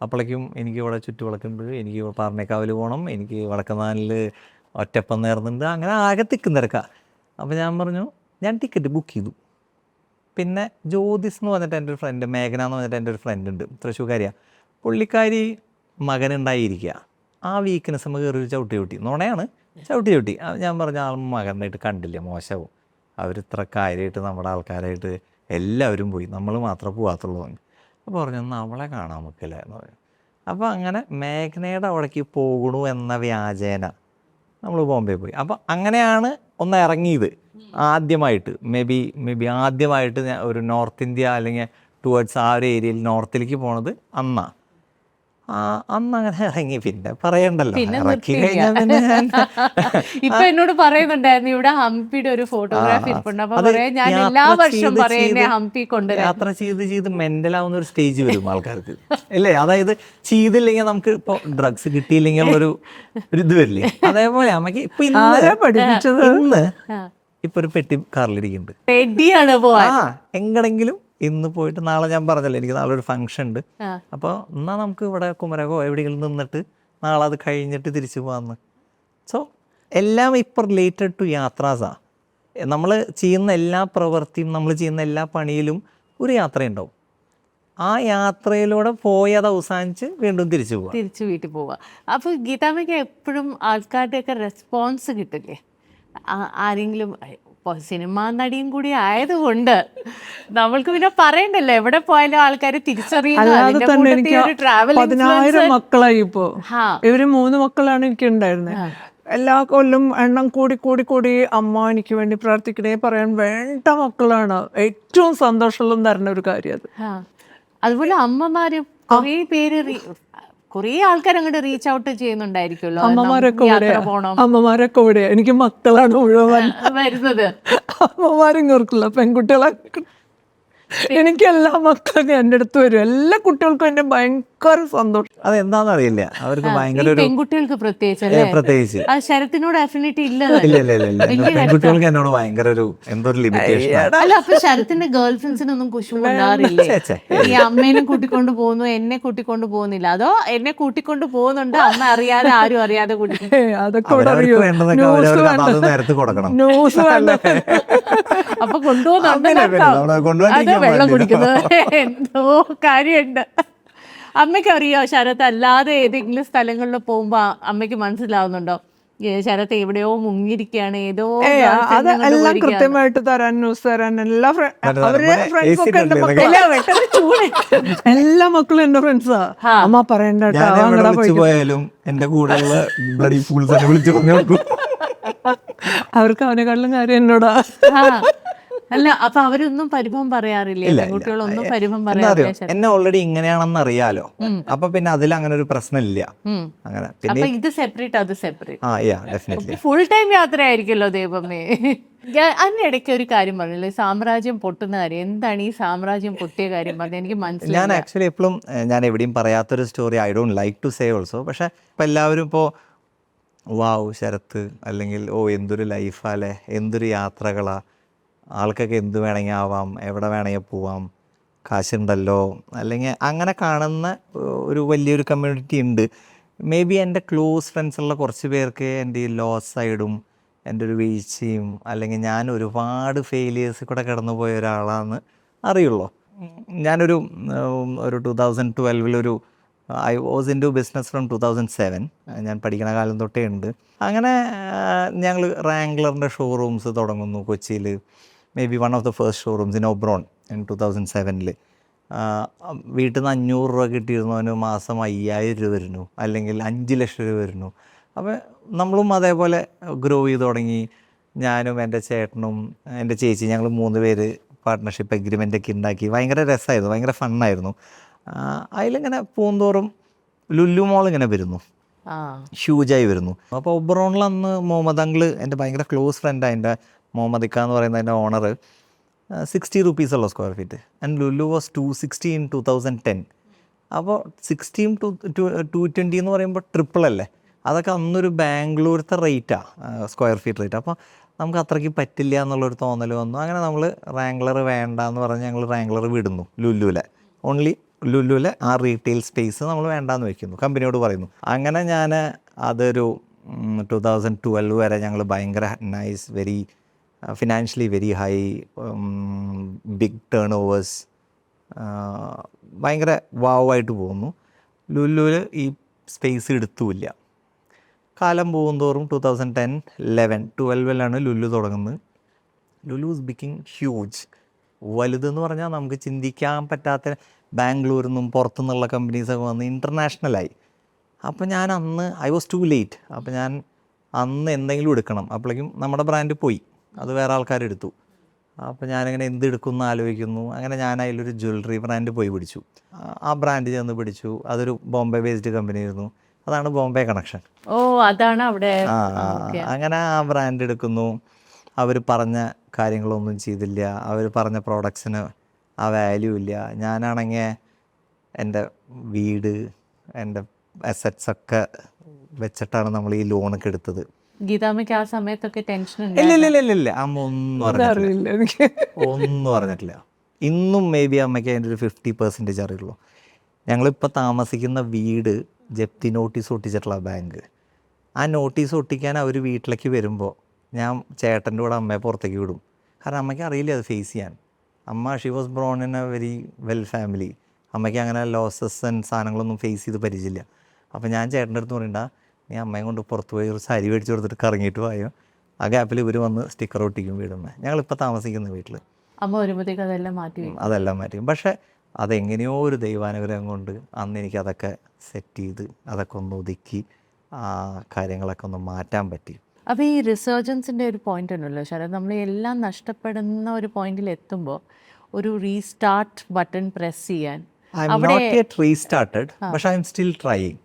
അപ്പോഴേക്കും എനിക്ക് ഇവിടെ ചുറ്റുവിളക്കുണ്ട്, എനിക്ക് പാറമേക്കാവിൽ പോകണം, എനിക്ക് വടക്കനാലിൽ ഒറ്റപ്പം നേർന്നുണ്ട്, അങ്ങനെ ആകെ തിക്കുന്നിരക്കാം. അപ്പോൾ ഞാൻ പറഞ്ഞു, ഞാൻ ടിക്കറ്റ് ബുക്ക് ചെയ്തു. പിന്നെ ജ്യോതിസ് എന്ന് പറഞ്ഞിട്ട് എൻ്റെ ഒരു ഫ്രണ്ട്, മേഘന എന്ന് പറഞ്ഞിട്ട് എൻ്റെ ഒരു ഫ്രണ്ട് ഉണ്ട്, തൃശ്ശൂർക്കാരിയാണ്. പുള്ളിക്കാരി മകനുണ്ടായിരിക്കുക. ആ വീക്ക്നെസ് നമുക്ക് കയറി ചവിട്ടി നുണയാണ്, ചവിട്ടി. ഞാൻ പറഞ്ഞ ആൾ മകനായിട്ട് കണ്ടില്ല, മോശമാവും, അവരിത്ര കാര്യമായിട്ട് നമ്മുടെ ആൾക്കാരായിട്ട് എല്ലാവരും പോയി, നമ്മൾ മാത്രമേ പോകാത്തുള്ളൂ. അപ്പോൾ പറഞ്ഞു, അവളെ കാണാൻ വെക്കില്ല എന്ന് പറയും. അപ്പോൾ അങ്ങനെ മേഘനയുടെ അവിടേക്ക് പോകണു എന്ന വ്യാജേന നമ്മൾ ബോംബെ പോയി. അപ്പോൾ അങ്ങനെയാണ് ഒന്ന് ഇറങ്ങിയത് ആദ്യമായിട്ട്. മേ ബി ആദ്യമായിട്ട് ഞാൻ ഒരു നോർത്ത് ഇന്ത്യ അല്ലെങ്കിൽ ടുവേർഡ്സ് ആ ഒരു ഏരിയയിൽ നോർത്തിലേക്ക് പോണത് അന്നാണ്. അന്ന് അങ്ങനെ ഇറങ്ങി, പിന്നെ പറയണ്ടല്ലോ, പിന്നെ ഇറക്കി നിർത്തിയില്ല. കഴിഞ്ഞാൽ പിന്നെ ഞാൻ ഇപ്പൊ എന്നോട് പറയുന്നുണ്ടായിരുന്നു ഇവിടെ ഹംപിയുടെ ഒരു ഫോട്ടോഗ്രാഫി ഇരിപ്പുണ്ട്. അപ്പൊ അത് പറയാം ഞാൻ യാത്ര എല്ലാ വർഷവും ചെയ്ത് പറയും എന്നെ ചെയ്ത് ഹംപി കൊണ്ടുവരാൻ. യാത്ര ചെയ്ത് മെന്റലാവുന്ന ഒരു സ്റ്റേജ് വരും ആൾക്കാർക്ക്, അല്ലേ? അതായത് ചെയ്തില്ലെങ്കിൽ നമുക്ക് ഇപ്പൊ ഡ്രഗ്സ് കിട്ടിയില്ലെങ്കിൽ ഒരു ഇത് വരില്ലേ, അതേപോലെ അമ്മക്ക് ഇപ്പൊ ആരാ പഠിപ്പിച്ചത്? ഇന്ന് ഇപ്പൊ ഒരു പെട്ടി കാറിലിരിക്കുന്നുണ്ട്. റെഡിയാണ് പോവാൻ. എങ്ങടെങ്കിലും ഇന്ന് പോയിട്ട് നാളെ, ഞാൻ പറഞ്ഞല്ലോ എനിക്ക് നാളെ ഒരു ഫംഗ്ഷൻ ഉണ്ട്, അപ്പോൾ എന്നാൽ നമുക്ക് ഇവിടെ കുമരകോ എവിടെയെങ്കിലും നിന്നിട്ട് നാളെ അത് കഴിഞ്ഞിട്ട് തിരിച്ചു പോകാമെന്ന്. സോ എല്ലാം ഇപ്പോൾ റിലേറ്റഡ് ടു യാത്രാസാണ്. നമ്മൾ ചെയ്യുന്ന എല്ലാ പ്രവൃത്തിയും, നമ്മൾ ചെയ്യുന്ന എല്ലാ പണിയിലും ഒരു യാത്രയുണ്ടാവും. ആ യാത്രയിലൂടെ പോയി അത് അവസാനിച്ച് വീണ്ടും തിരിച്ചു പോവാം, തിരിച്ചു വീട്ടിൽ പോവാ. അപ്പൊ ഗീതാമ്മയ്ക്ക് എപ്പോഴും ആൾക്കാരുടെയൊക്കെ റെസ്പോൺസ് കിട്ടില്ലേ? ആരെങ്കിലും സിനിമാ നടിയും കൂടി ആയതുകൊണ്ട് നമ്മൾക്ക് പിന്നെ പറയണ്ടല്ലോ, എവിടെ പോയാലും ആൾക്കാർ തിരിച്ചറിയുന്നു. അല്ലാതെ അതിന്റെ തന്നെ കൂട്ടത്തിൽ എനിക്ക് ഒരു travel 10,000 മക്കളായി ഇപ്പോ. ആ. ഇവര് 3 മക്കളാണ് എനിക്ക് ഉണ്ടായിരുന്നത്. എല്ലാ കൊല്ലം എണ്ണം കൂടി അമ്മ എനിക്ക് വേണ്ടി പ്രാർത്ഥിക്കണേ പറയാൻ വേണ്ട മക്കളാണ്. ഏറ്റവും സന്തോഷമുള്ള തരുന്ന ഒരു കാര്യം അത്. അതുപോലെ അമ്മമാരും കുറേ പേര് കുറേ ആൾക്കാർ അങ്ങോട്ട് റീച്ച് ഔട്ട് ചെയ്യുന്നുണ്ടായിരിക്കുമല്ലോ, അമ്മമാരൊക്കെ യാത്ര ഇവിടെയാ. പോണം അമ്മമാരൊക്കെ ഇവിടെയാ. എനിക്ക് മക്കളാണ് മുഴുവൻ. വരുന്നത്. അമ്മമാരും കേൾക്കില്ല, പെൺകുട്ടികളെ. എനിക്ക് എല്ലാ മക്കളും എൻ്റെ അടുത്ത് വരും. എല്ലാ കുട്ടികൾക്കും എൻ്റെ ഭയങ്കര സന്തോഷം. അതെന്താണെന്ന് അറിയില്ല, അവർക്ക് ഭയങ്കര ഈ ഒരു പെൺകുട്ടികൾക്ക് പ്രത്യേകിച്ച് അല്ലേ? പ്രത്യേകിച്ച് ആ ശരത്തിനോട് അഫിനിറ്റി ഇല്ല. ഇല്ല പെൺകുട്ടികൾക്ക് എന്നോട് ഭയങ്കര ഒരു എന്തോ ഒരു ലിമിറ്റേഷൻ. അല്ല, അപ്പൊ ശരത്തിന്റെ ഗേൾ ഫ്രണ്ട്സിനൊന്നും കുശുമ്പ് ഉണ്ടാറില്ലേ? ഈ അമ്മേനെ കൂട്ടിക്കൊണ്ട് പോകുന്നു, എന്നെ കൂട്ടിക്കൊണ്ട് പോകുന്നില്ല, അതോ എന്നെ കൂട്ടിക്കൊണ്ട് പോകുന്നുണ്ട് അമ്മ അറിയാതെ, ആരും അറിയാതെ അതൊക്കെ ഇവിടെ അറിയോ? വേണ്ടതൊക്കെ അവരവർക്ക് നേരത്തെ കൊടുക്കണം. ന്യൂസ് വേണ്ട. അപ്പൊ കൊണ്ടുപോകുന്നുണ്ട് വെള്ളം കുടിക്കുന്നത് എന്തോ കാര്യമുണ്ട്. അമ്മയ്ക്ക് അറിയോ ശരത്ത് അല്ലാതെ ഏതെങ്കിലും സ്ഥലങ്ങളിൽ പോകുമ്പോ അമ്മയ്ക്ക് മനസ്സിലാവുന്നുണ്ടോ ശരത്ത് എവിടെയോ മുങ്ങിയിരിക്കുകയാണ്, ഏതോ അത് എല്ലാം കൃത്യമായിട്ട് തരാൻ, ന്യൂസ് തരാൻ എല്ലാ അവരുടെ ഫ്രണ്ട്സ് ഒക്കെ എന്റെ എല്ലാ മക്കളും എന്റെ ഫ്രണ്ട്സാ. അമ്മ പറയണ്ട പോയാലും എന്റെ കൂടെയുള്ള ബ്ലഡി ഫൂൾസ് എന്നെ വിളിച്ചു പറഞ്ഞു. അവർക്ക് അവനെക്കാട്ടിലും കാര്യം എന്നോടാ. അല്ല, അപ്പൊ അവരൊന്നും പരിഭവം പറയാറില്ലേ? പെൺകുട്ടികളൊന്നും പരിഭവം പറയാറില്ല. എന്നെ ഓൾറെഡി ഇങ്ങനെയാണെന്ന് അറിയാലോ, അപ്പൊ പിന്നെ അതിൽ അങ്ങനെ ഒരു പ്രശ്നമില്ല. അങ്ങനെ അപ്പൊ ഇത് സെപ്പറേറ്റ്, അത് സെപ്പറേറ്റ്. ഫുൾ ടൈം യാത്രയായിരിക്കല്ലോ ദൈവമേ. അതിനിടയ്ക്ക് ഒരു കാര്യം പറഞ്ഞില്ലേ, സാമ്രാജ്യം പൊട്ടുന്ന കാര്യം. എന്താണ് ഈ സാമ്രാജ്യം പൊട്ടിയ കാര്യം പറഞ്ഞത്? എനിക്ക് മനസ്സിലായി. ഞാൻ ആക്ച്വലി എപ്പോഴും ഞാൻ എവിടെയും പറയാത്തൊരു story, I don't like to say also. പക്ഷെ ഇപ്പം എല്ലാവരും ഇപ്പോൾ വാവ് ശരത്ത്, അല്ലെങ്കിൽ ഓ എന്തൊരു ലൈഫാല്ലേ, എന്തൊരു യാത്രകളാ, ആൾക്കൊക്കെ എന്ത് വേണമെങ്കിൽ ആവാം, എവിടെ വേണമെങ്കിൽ പോവാം, കാശുണ്ടല്ലോ, അല്ലെങ്കിൽ അങ്ങനെ കാണുന്ന ഒരു വലിയൊരു കമ്മ്യൂണിറ്റി ഉണ്ട്. മേ ബി എൻ്റെ ക്ലോസ് ഫ്രണ്ട്സുള്ള കുറച്ച് പേർക്ക് എൻ്റെ ഈ ലോസ് സൈഡും എൻ്റെ ഒരു വീഴ്ചയും, അല്ലെങ്കിൽ ഞാൻ ഒരുപാട് ഫെയിലിയേഴ്സ് കൂടെ കടന്നു പോയ ഒരാളാണെന്ന് അറിയുള്ളൂ. ഞാനൊരു 2012 I was into business from 2007. ഞാൻ പഠിക്കണ കാലം തൊട്ടേ ഉണ്ട്. അങ്ങനെ ഞങ്ങൾ റാംഗ്ലറിൻ്റെ ഷോറൂംസ് തുടങ്ങുന്നു കൊച്ചിയിൽ. May be one of the first showrooms in Oberon in 2007. വീട്ടിൽ നിന്ന് 500 രൂപ കിട്ടിയിരുന്നവന് മാസം 5000 രൂപ വരുന്നു, അല്ലെങ്കിൽ 5 ലക്ഷം രൂപ വരുന്നു. അപ്പോൾ നമ്മളും അതേപോലെ ഗ്രോ ചെയ്ത് തുടങ്ങി. ഞാനും എൻ്റെ ചേട്ടനും എൻ്റെ ചേച്ചി, ഞങ്ങൾ 3 പേര് പാർട്ട്ണർഷിപ്പ് എഗ്രിമെൻ്റൊക്കെ ഉണ്ടാക്കി. ഭയങ്കര രസമായിരുന്നു, ഭയങ്കര ഫണ്ണായിരുന്നു. അതിലിങ്ങനെ പൂന്തോറും ലുല്ലു മോൾ ഇങ്ങനെ വരുന്നു, ഹ്യൂജായി വരുന്നു. അപ്പോൾ ഒബ്രോണിൽ അന്ന് മുഹമ്മദ് അങ്കിൾ, എൻ്റെ ഭയങ്കര ക്ലോസ് ഫ്രണ്ടാണ്, എൻ്റെ മുഹമ്മദ് ഇക്ക എന്ന് പറയുന്ന എൻ്റെ ഓണർ, 60 rupees ഉള്ള square feet. And Lulu was 260 in 2010. അപ്പോൾ 60 to 220 എന്ന് പറയുമ്പോൾ ട്രിപ്പിൾ അല്ലേ. അതൊക്കെ അന്നൊരു ബാംഗ്ലൂരത്തെ റേറ്റാണ്, സ്ക്വയർ ഫീറ്റ് റേറ്റ്. അപ്പോൾ നമുക്ക് അത്രയ്ക്ക് പറ്റില്ല എന്നുള്ളൊരു തോന്നൽ വന്നു. അങ്ങനെ നമ്മൾ റാംഗ്ലർ വേണ്ട എന്ന് പറഞ്ഞ് ഞങ്ങൾ റാംഗ്ലർ വിടുന്നു ലുലുവിലെ. ഓൺലി ലുലുവിലെ ആ റീറ്റെയിൽ സ്പേസ് നമ്മൾ വേണ്ടാന്ന് വെക്കുന്നു, കമ്പനിയോട് പറയുന്നു. അങ്ങനെ ഞാൻ അതൊരു 2012 വരെ ഞങ്ങൾ ഭയങ്കര nice, very financially very high, big turnovers, ഭയങ്കര വാവായിട്ട് പോകുന്നു. ലുലുവിൽ ഈ സ്പേസ് എടുത്തുമില്ല. കാലം പോകുന്തോറും 2010, 11, 12 ലുലു തുടങ്ങുന്നത്. Lulu is becoming huge. വലുതെന്ന് പറഞ്ഞാൽ നമുക്ക് ചിന്തിക്കാൻ പറ്റാത്ത, ബാംഗ്ലൂരിൽ നിന്നും പുറത്തുനിന്നുള്ള കമ്പനീസൊക്കെ വന്ന് ഇൻ്റർനാഷണലായി. അപ്പോൾ ഞാൻ അന്ന് ഐ വാസ് ടു ലേറ്റ്. അപ്പോൾ ഞാൻ അന്ന് എന്തെങ്കിലും എടുക്കണം, അപ്പോഴേക്കും നമ്മുടെ ബ്രാൻഡ് പോയി, അത് വേറെ ആൾക്കാരെടുത്തു. അപ്പോൾ ഞാനിങ്ങനെ എന്തെടുക്കുമെന്ന് ആലോചിക്കുന്നു. അങ്ങനെ ഞാൻ അതിലൊരു ജ്വല്ലറി ബ്രാൻഡ് പോയി പിടിച്ചു. ആ ബ്രാൻഡ് ചെന്ന് പിടിച്ചു. അതൊരു ബോംബെ ബേസ്ഡ് കമ്പനി ആയിരുന്നു. അതാണ് ബോംബെ കണക്ഷൻ. ഓ, അതാണ് അവിടെ. അങ്ങനെ ആ ബ്രാൻഡ് എടുക്കുന്നു. അവർ പറഞ്ഞ കാര്യങ്ങളൊന്നും ചെയ്തില്ല. അവർ പറഞ്ഞ പ്രോഡക്ട്സിന് ആ വാല്യൂ ഇല്ല. ഞാനാണെങ്കിൽ എൻ്റെ വീട്, എൻ്റെ അസറ്റ്സൊക്കെ വെച്ചിട്ടാണ് നമ്മൾ ഈ ലോണൊക്കെ എടുത്തത്. ഗീതാമ്മയ്ക്ക് ആ സമയത്തൊക്കെ ടെൻഷൻ ഇല്ല അമ്മ ഒന്നും അറിയില്ല എനിക്ക്. ഒന്നും പറഞ്ഞിട്ടില്ല. ഇന്നും മേ ബി അമ്മയ്ക്ക് അതിൻ്റെ ഒരു 50% അറിയുള്ളൂ. ഞങ്ങളിപ്പോൾ താമസിക്കുന്ന വീട് ജപ്തി നോട്ടീസ് ഒട്ടിച്ചിട്ടുള്ള ബാങ്ക്. ആ നോട്ടീസ് ഒട്ടിക്കാൻ അവർ വീട്ടിലേക്ക് വരുമ്പോൾ ഞാൻ ചേട്ടൻ്റെ കൂടെ അമ്മയെ പുറത്തേക്ക് വിടും. കാരണം അമ്മയ്ക്ക് അറിയില്ല അത് ഫേസ് ചെയ്യാൻ. അമ്മ she was brown in A very well family. അമ്മയ്ക്ക് അങ്ങനെ ലോസസ് ആൻഡ് സാധനങ്ങളൊന്നും ഫേസ് ചെയ്ത് പരിചയമില്ല. അപ്പോൾ ഞാൻ ചേട്ടൻ്റെ അടുത്ത് പറയണ്ട, നീ അമ്മയും കൊണ്ട് പുറത്ത് പോയി ഒരു സാരി മേടിച്ച് കൊടുത്തിട്ട് കറങ്ങിയിട്ട് പോയോ. ആ ഗ്യാപ്പിൽ ഇവർ വന്ന് സ്റ്റിക്കർ ഒട്ടിക്കും വീടുമ്മ. ഞങ്ങളിപ്പോൾ താമസിക്കുന്ന വീട്ടിൽ. അമ്മ വരുമ്പോഴത്തേക്ക് അതെല്ലാം മാറ്റി അതെല്ലാം മാറ്റി. പക്ഷേ അതെങ്ങനെയോ ഒരു ദൈവാനുഗ്രഹം കൊണ്ട് അന്ന് എനിക്കതൊക്കെ സെറ്റ് ചെയ്ത് അതൊക്കെ ഒന്ന് ഒതുക്കി ആ കാര്യങ്ങളൊക്കെ ഒന്ന് മാറ്റാൻ പറ്റി. അപ്പോൾ ഈ റിസർജൻസിൻ്റെ ഒരു പോയിന്റ് ഉണ്ടല്ലോ ശരത്, നമ്മൾ എല്ലാം നഷ്ടപ്പെടുന്ന ഒരു പോയിന്റിൽ എത്തുമ്പോൾ ഒരു റീസ്റ്റാർട്ട് ബട്ടൺ പ്രസ് ചെയ്യാൻ റീസ്റ്റാർട്ടഡ്, പക്ഷേ ഐ എം സ്റ്റിൽ ട്രൈയിങ്.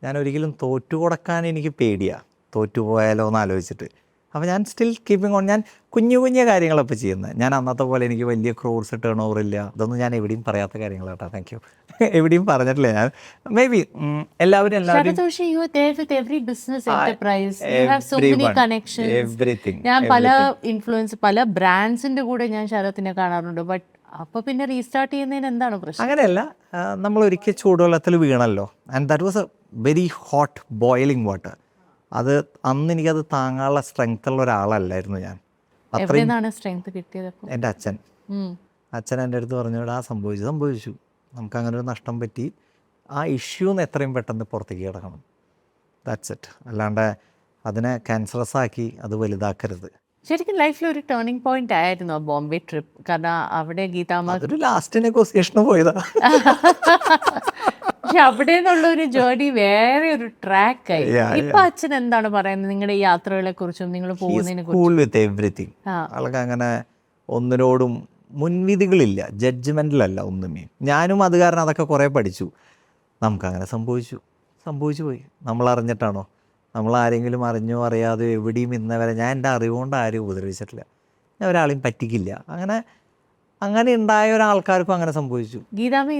ഞാൻ ഒരിക്കലും തോറ്റു കൊടുക്കാൻ എനിക്ക് പേടിയാണ്, തോറ്റുപോയാലോ എന്ന് ആലോചിച്ചിട്ട്. അപ്പോൾ ഞാൻ സ്റ്റിൽ കീപ്പിംഗ് ഓൺ. ഞാൻ കുഞ്ഞു കുഞ്ഞു കാര്യങ്ങളപ്പോൾ ചെയ്യുന്നത്. ഞാൻ അന്നത്തെ പോലെ എനിക്ക് വലിയ ക്രോർസ് ടേൺ ഓവർ ഇല്ല. ഇതൊന്നും ഞാൻ എവിടെയും പറയാത്ത കാര്യങ്ങൾ കേട്ടോ. Thank you. എവിടെയും പറഞ്ഞിട്ടില്ല ഞാൻ. മേ ബി എല്ലാവരും ഞാൻ പല ഇൻഫ്ലുവൻസ് പല ബ്രാൻഡ്സിന്റെ കൂടെ ഞാൻ ശരത്തിനെ കാണാറുണ്ട്. ബട്ട് അപ്പോൾ പിന്നെ റീസ്റ്റാർട്ട് ചെയ്യുന്നതിന് എന്താണ് പ്രശ്നം? അങ്ങനെയല്ല, നമ്മൾ ഒരിക്കൽ ചൂടുവെള്ളത്തിൽ വീണല്ലോ. And that was a very hot boiling water. അത് അന്ന് എനിക്കത് താങ്ങാനുള്ള സ്ട്രെങ്ത് ഉള്ള ഒരാളല്ലായിരുന്നു ഞാൻ. അത്രയും സ്ട്രെങ്ത് കിട്ടിയത് എൻ്റെ അച്ഛൻ എൻ്റെ അടുത്ത് പറഞ്ഞു, ആ സംഭവിച്ചു, നമുക്ക് അങ്ങനെ ഒരു നഷ്ടം പറ്റി, ആ ഇഷ്യൂന്ന് എത്രയും പെട്ടെന്ന് പുറത്തേക്ക് കിടക്കണം. That's it. അല്ലാണ്ട് അതിനെ ക്യാൻസറസ് ആക്കി അത് വലുതാക്കരുത്. ശരിക്കും ലൈഫിൽ ഒരു ടേണിംഗ് പോയിന്റ് ആയിരുന്നു ബോംബെ ട്രിപ്പ്. കാരണം അവിടെ ഗീതാമ്മ ഒരു ലാസ്റ്റ് നെഗോസിയേഷന് പോയതാ. പക്ഷെ അവിടെ നിന്നുള്ള ഒരു ജേർണി വേറെ ഒരു ട്രാക്കായി. ഇപ്പൊ അച്ഛൻ എന്താണ് പറയുന്നത് നിങ്ങളുടെ യാത്രകളെ കുറിച്ചും നിങ്ങൾ പോകുന്നതിനെ കുറിച്ചും? ആൾക്ക് അങ്ങനെ ഒന്നിനോടും മുൻവിധികളില്ല, ജഡ്ജ്മെന്റിലല്ല ഒന്നുമേ. ഞാനും അത് കാരണം അതൊക്കെ കുറേ പഠിച്ചു. നമുക്കങ്ങനെ സംഭവിച്ചു പോയി. നമ്മൾ അറിഞ്ഞിട്ടാണോ? നമ്മൾ ആരെങ്കിലും അറിഞ്ഞോ അറിയാതെയോ എവിടെയും ഇന്നവരെ ഞാൻ എൻ്റെ അറിവുകൊണ്ട് ആരും ഉപദ്രവിച്ചിട്ടില്ല. ഞാൻ ഒരാളെയും പറ്റിക്കില്ല. അങ്ങനെ ഉണ്ടായ ഒരാൾക്കാർക്കും അങ്ങനെ സംഭവിച്ചു. ഗീതാമ്മ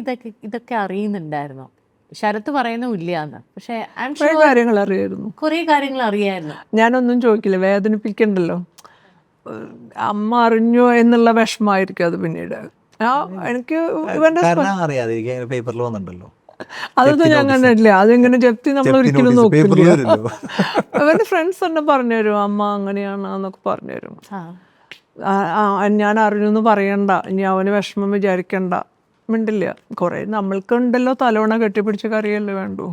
ഇതൊക്കെ അറിയുന്നുണ്ടായിരുന്നോ? ശരത്ത് പറയുന്ന ഇല്ലാന്ന്, പക്ഷെ കാര്യങ്ങൾ അറിയായിരുന്നു, കുറേ കാര്യങ്ങൾ അറിയായിരുന്നു. ഞാനൊന്നും ചോദിക്കില്ല, വേദനിപ്പിക്കണ്ടല്ലോ. അമ്മ അറിഞ്ഞോ എന്നുള്ള വിഷമമായിരിക്കും അത് പിന്നീട്. എനിക്ക് ഇവന്റെ പേപ്പറിൽ വന്നിട്ടുണ്ടല്ലോ, അതൊന്നും ഞാൻ കണ്ടിട്ടില്ല. അതെങ്ങനെ ജപ്തി നമ്മൾ ഒരിക്കലും നോക്കില്ല. അവന്റെ ഫ്രണ്ട്സ് തന്നെ പറഞ്ഞുതരും, അമ്മ അങ്ങനെയാണ് എന്നൊക്കെ പറഞ്ഞുതരും. ഞാൻ അറിഞ്ഞൊന്നും പറയണ്ട, ഇനി അവന് വിഷമം വിചാരിക്കണ്ട, മിണ്ടില്ല. കുറേ നമ്മൾക്കുണ്ടല്ലോ തലോണ കെട്ടിപ്പിടിച്ച കറിയല്ലേ വേണ്ടു.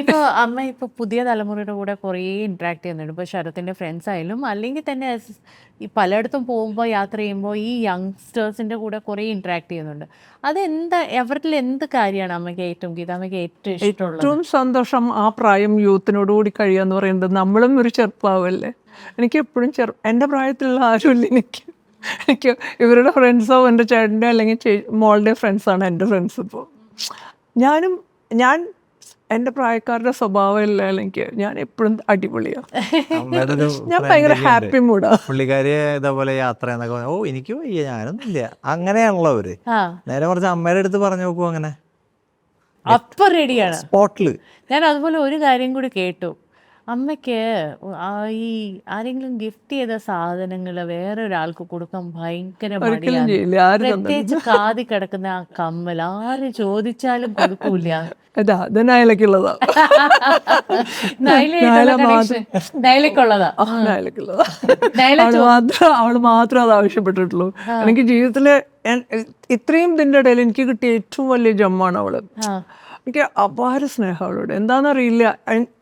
ഇപ്പോൾ അമ്മ ഇപ്പോൾ പുതിയ തലമുറയുടെ കൂടെ കുറേ ഇൻട്രാക്ട് ചെയ്യുന്നുണ്ട്. ഇപ്പോൾ ശരത്തിൻ്റെ ഫ്രണ്ട്സ് ആയാലും അല്ലെങ്കിൽ തന്നെ ഈ പലയിടത്തും പോകുമ്പോൾ യാത്ര ചെയ്യുമ്പോൾ ഈ യങ്സ്റ്റേഴ്സിൻ്റെ കൂടെ കുറേ ഇൻട്രാക്ട് ചെയ്യുന്നുണ്ട്. അവരിൽ എന്ത് കാര്യമാണ് അമ്മയ്ക്ക് ഗീതാമ്മയ്ക്ക് ഏറ്റവും ഇഷ്ടമുള്ളത്? ഏറ്റവും സന്തോഷം ആ പ്രായം യൂത്തിനോട് കൂടി കഴിയുക എന്ന് പറയുന്നത്. നമ്മളും ഒരു ചെറുപ്പാവല്ലേ. എനിക്ക് എപ്പോഴും എൻ്റെ പ്രായത്തിലുള്ള ആരുമില്ല. എനിക്ക് ഇവരുടെ ഫ്രണ്ട്സോ എൻ്റെ ചേട്ടൻ്റെ അല്ലെങ്കിൽ മോളുടെ ഫ്രണ്ട്സാണ് എൻ്റെ ഫ്രണ്ട്സ്. ഇപ്പോൾ ഞാൻ എൻ്റെ പ്രായക്കാരുടെ സ്വഭാവമില്ല. എനിക്ക് ഞാൻ എപ്പോഴും അടിപൊളിയാണ്. ഞാൻ ഭയങ്കര ഹാപ്പി മൂഡാ. പുള്ളിക്കാരി ഇതേപോലെ യാത്ര എന്നൊക്കെ എനിക്ക് വയ്യ, ഞാനൊന്നുമില്ല, അങ്ങനെയാണല്ലോ അവര്. നേരെ കുറച്ച് അമ്മയുടെ അടുത്ത് പറഞ്ഞു നോക്കൂ, അങ്ങനെ അപ്പൊ റെഡിയാണ് സ്പോട്ടില്. ഞാൻ അതുപോലെ ഒരു കാര്യം കൂടി കേട്ടു, അമ്മയ്ക്ക് ഈ ആരെങ്കിലും ഗിഫ്റ്റ് ചെയ്ത സാധനങ്ങൾ വേറെ ഒരാൾക്ക് കൊടുക്കാൻ ഭയങ്കര മടിയാണ്. പ്രത്യേകിച്ച് കാതി കിടക്കുന്ന ആ കമ്മൽ ആര് ചോദിച്ചാലും കൊടുക്കൂല. നൈലക്കുള്ളതാ. അവള് മാത്രം അത് ആവശ്യപ്പെട്ടിട്ടുള്ളൂ. എനിക്ക് ജീവിതത്തില് ഇത്രയും ഇതിൻ്റെ ഇടയിൽ എനിക്ക് കിട്ടിയ ഏറ്റവും വലിയ ജമ്മാണ് അവള്. എനിക്ക് അപാര സ്നേഹം അവളോട്. എന്താണെന്നറിയില്ല,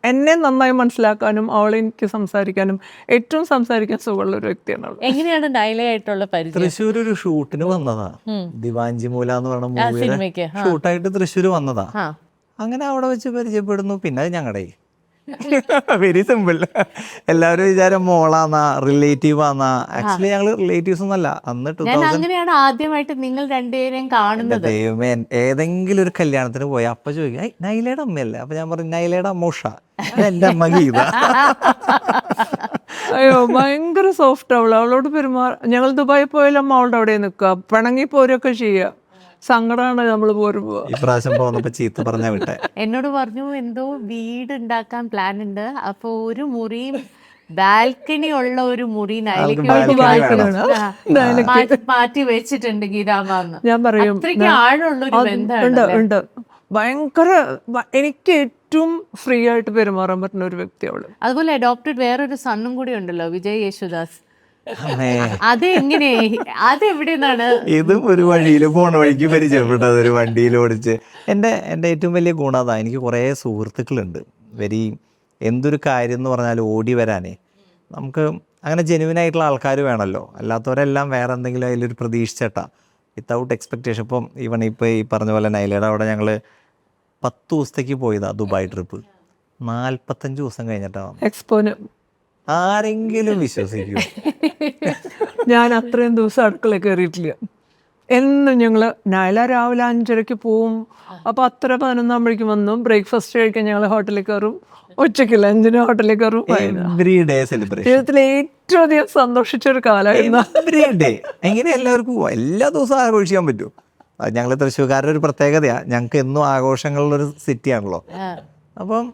എന്നെ നന്നായി മനസ്സിലാക്കാനും അവളെ എനിക്ക് സംസാരിക്കാനും ഏറ്റവും സംസാരിക്കാൻ സുഖമുള്ള ഒരു വ്യക്തിയാണ് അവൾ. എങ്ങനെയാണ് ഡയലായിട്ടുള്ള പരിചയം? തൃശ്ശൂർ ഒരു ഷൂട്ടിന് വന്നതാ, ദിവാഞ്ചിമൂല എന്ന് പറഞ്ഞ മൂവിയുടെ ഷൂട്ടായിട്ട് തൃശ്ശൂർ വന്നതാ. അങ്ങനെ അവിടെ വെച്ച് പരിചയപ്പെടുന്നു. പിന്നെ അത് ഞങ്ങളുടെ വെരി സിമ്പിൾ. എല്ലാവരും വിചാരം മോളാന്നാ, റിലേറ്റീവ് ആന്നാ. ആക്ച്വലി ഞങ്ങൾ റിലേറ്റീവ്സ് ഒന്നല്ല. അന്ന് ഞാൻ അങ്ങനെയാണ് ആദ്യമായിട്ട് നിങ്ങൾ രണ്ടുപേരെയും കാണുന്നത്. ദൈവമേ, ഏതെങ്കിലും ഒരു കല്യാണത്തിന് പോയി അപ്പ ചോദിക്കും, ഐ നൈലയുടെ അമ്മയല്ലേ? അപ്പൊ ഞാൻ പറഞ്ഞു, നൈലയുടെ അമ്മ ഉഷ, എന്റെ അമ്മ ഗീത. അയ്യോ ഭയങ്കര സോഫ്റ്റ് അവളോട് ഞങ്ങൾ ദുബായിൽ പോയാലും അമ്മ അവളുടെ അവിടെ നിൽക്കുക, പിണങ്ങി പോരൊക്കെ ചെയ്യുക. സങ്കടമാണ് നമ്മൾ പോരുമ്പോ. ഇപ്രാവശ്യം പോന്നപ്പോ ചീത്ത പറഞ്ഞാ വിട്ടെ. എന്നോട് പറഞ്ഞു എന്തോ വീട് ഉണ്ടാക്കാൻ പ്ലാൻ ഉണ്ട്, അപ്പൊ ഒരു മുറിയും ബാൽക്കണി ഉള്ള ഒരു മുറി മാറ്റി വെച്ചിട്ടുണ്ട് ഗീതാമ്മ. ഞാൻ പറയും അത്രയ്ക്ക് ആഴമുള്ളൊരു ബന്ധമാണ്. ഉണ്ട്. ഭയങ്കര എനിക്ക് ഏറ്റവും ഫ്രീ ആയിട്ട് പെരുമാറാൻ പറ്റുന്ന ഒരു വ്യക്തി അവള്. അതുപോലെ അഡോപ്റ്റഡ് വേറൊരു സണ്ണും കൂടി ഉണ്ടല്ലോ, വിജയ് യേശുദാസ്. അതെങ്ങനെ, അതെവിടെന്നാണ്? ഇതും ഒരു വഴിയിൽ പോണ വഴിക്ക് പരിചയപ്പെട്ടത്, ഒരു വണ്ടിയിൽ ഓടിച്ച്. എൻ്റെ ഏറ്റവും വലിയ ഗുണം അതാ, എനിക്ക് കുറേ സുഹൃത്തുക്കളുണ്ട്. എന്തൊരു കാര്യം എന്ന് പറഞ്ഞാൽ ഓടി വരാനേ. നമുക്ക് അങ്ങനെ ജെനുവിനായിട്ടുള്ള ആൾക്കാർ വേണമല്ലോ, അല്ലാത്തവരെല്ലാം വേറെ എന്തെങ്കിലും അതിലൊരു പ്രതീക്ഷിച്ചേട്ടാ, വിത്തൗട്ട് എക്സ്പെക്റ്റേഷൻ. ഇപ്പം ഇപ്പോൾ ഈ പറഞ്ഞ പോലെ നൈലയുടെ അവിടെ ഞങ്ങൾ 10 ദിവസത്തേക്ക് പോയതാ ദുബായ് ട്രിപ്പ്. 45 ദിവസം കഴിഞ്ഞിട്ടാണ് എക്സ്പോന്. ആരെങ്കിലും വിശ്വസിക്കൂ? ഞാൻ അത്രയും ദിവസം അടുക്കളയിൽ കയറിയിട്ടില്ല. എന്നും ഞങ്ങൾ നൈല രാവിലെ 5:30 പോവും. അപ്പോൾ 10:11 ആകുമ്പോഴേക്കും വന്നു. ബ്രേക്ക്ഫാസ്റ്റ് കഴിക്കാൻ ഞങ്ങൾ ഹോട്ടലിൽ കയറും, ഉച്ചയ്ക്ക് ലഞ്ചിന് ഹോട്ടലിൽ കയറും. ജീവിതത്തിലെ ഏറ്റവും അധികം സന്തോഷിച്ചൊരു കാലമായിരുന്നു എവറി ഡേ. എങ്ങനെ എല്ലാവർക്കും എല്ലാ ദിവസവും ആഘോഷിക്കാൻ പറ്റും? ഞങ്ങൾ തൃശ്ശൂർക്കാരുടെ ഒരു പ്രത്യേകതയാണ്, ഞങ്ങൾക്ക് എന്നും ആഘോഷങ്ങളുള്ളൊരു സിറ്റിയാണല്ലോ. അപ്പം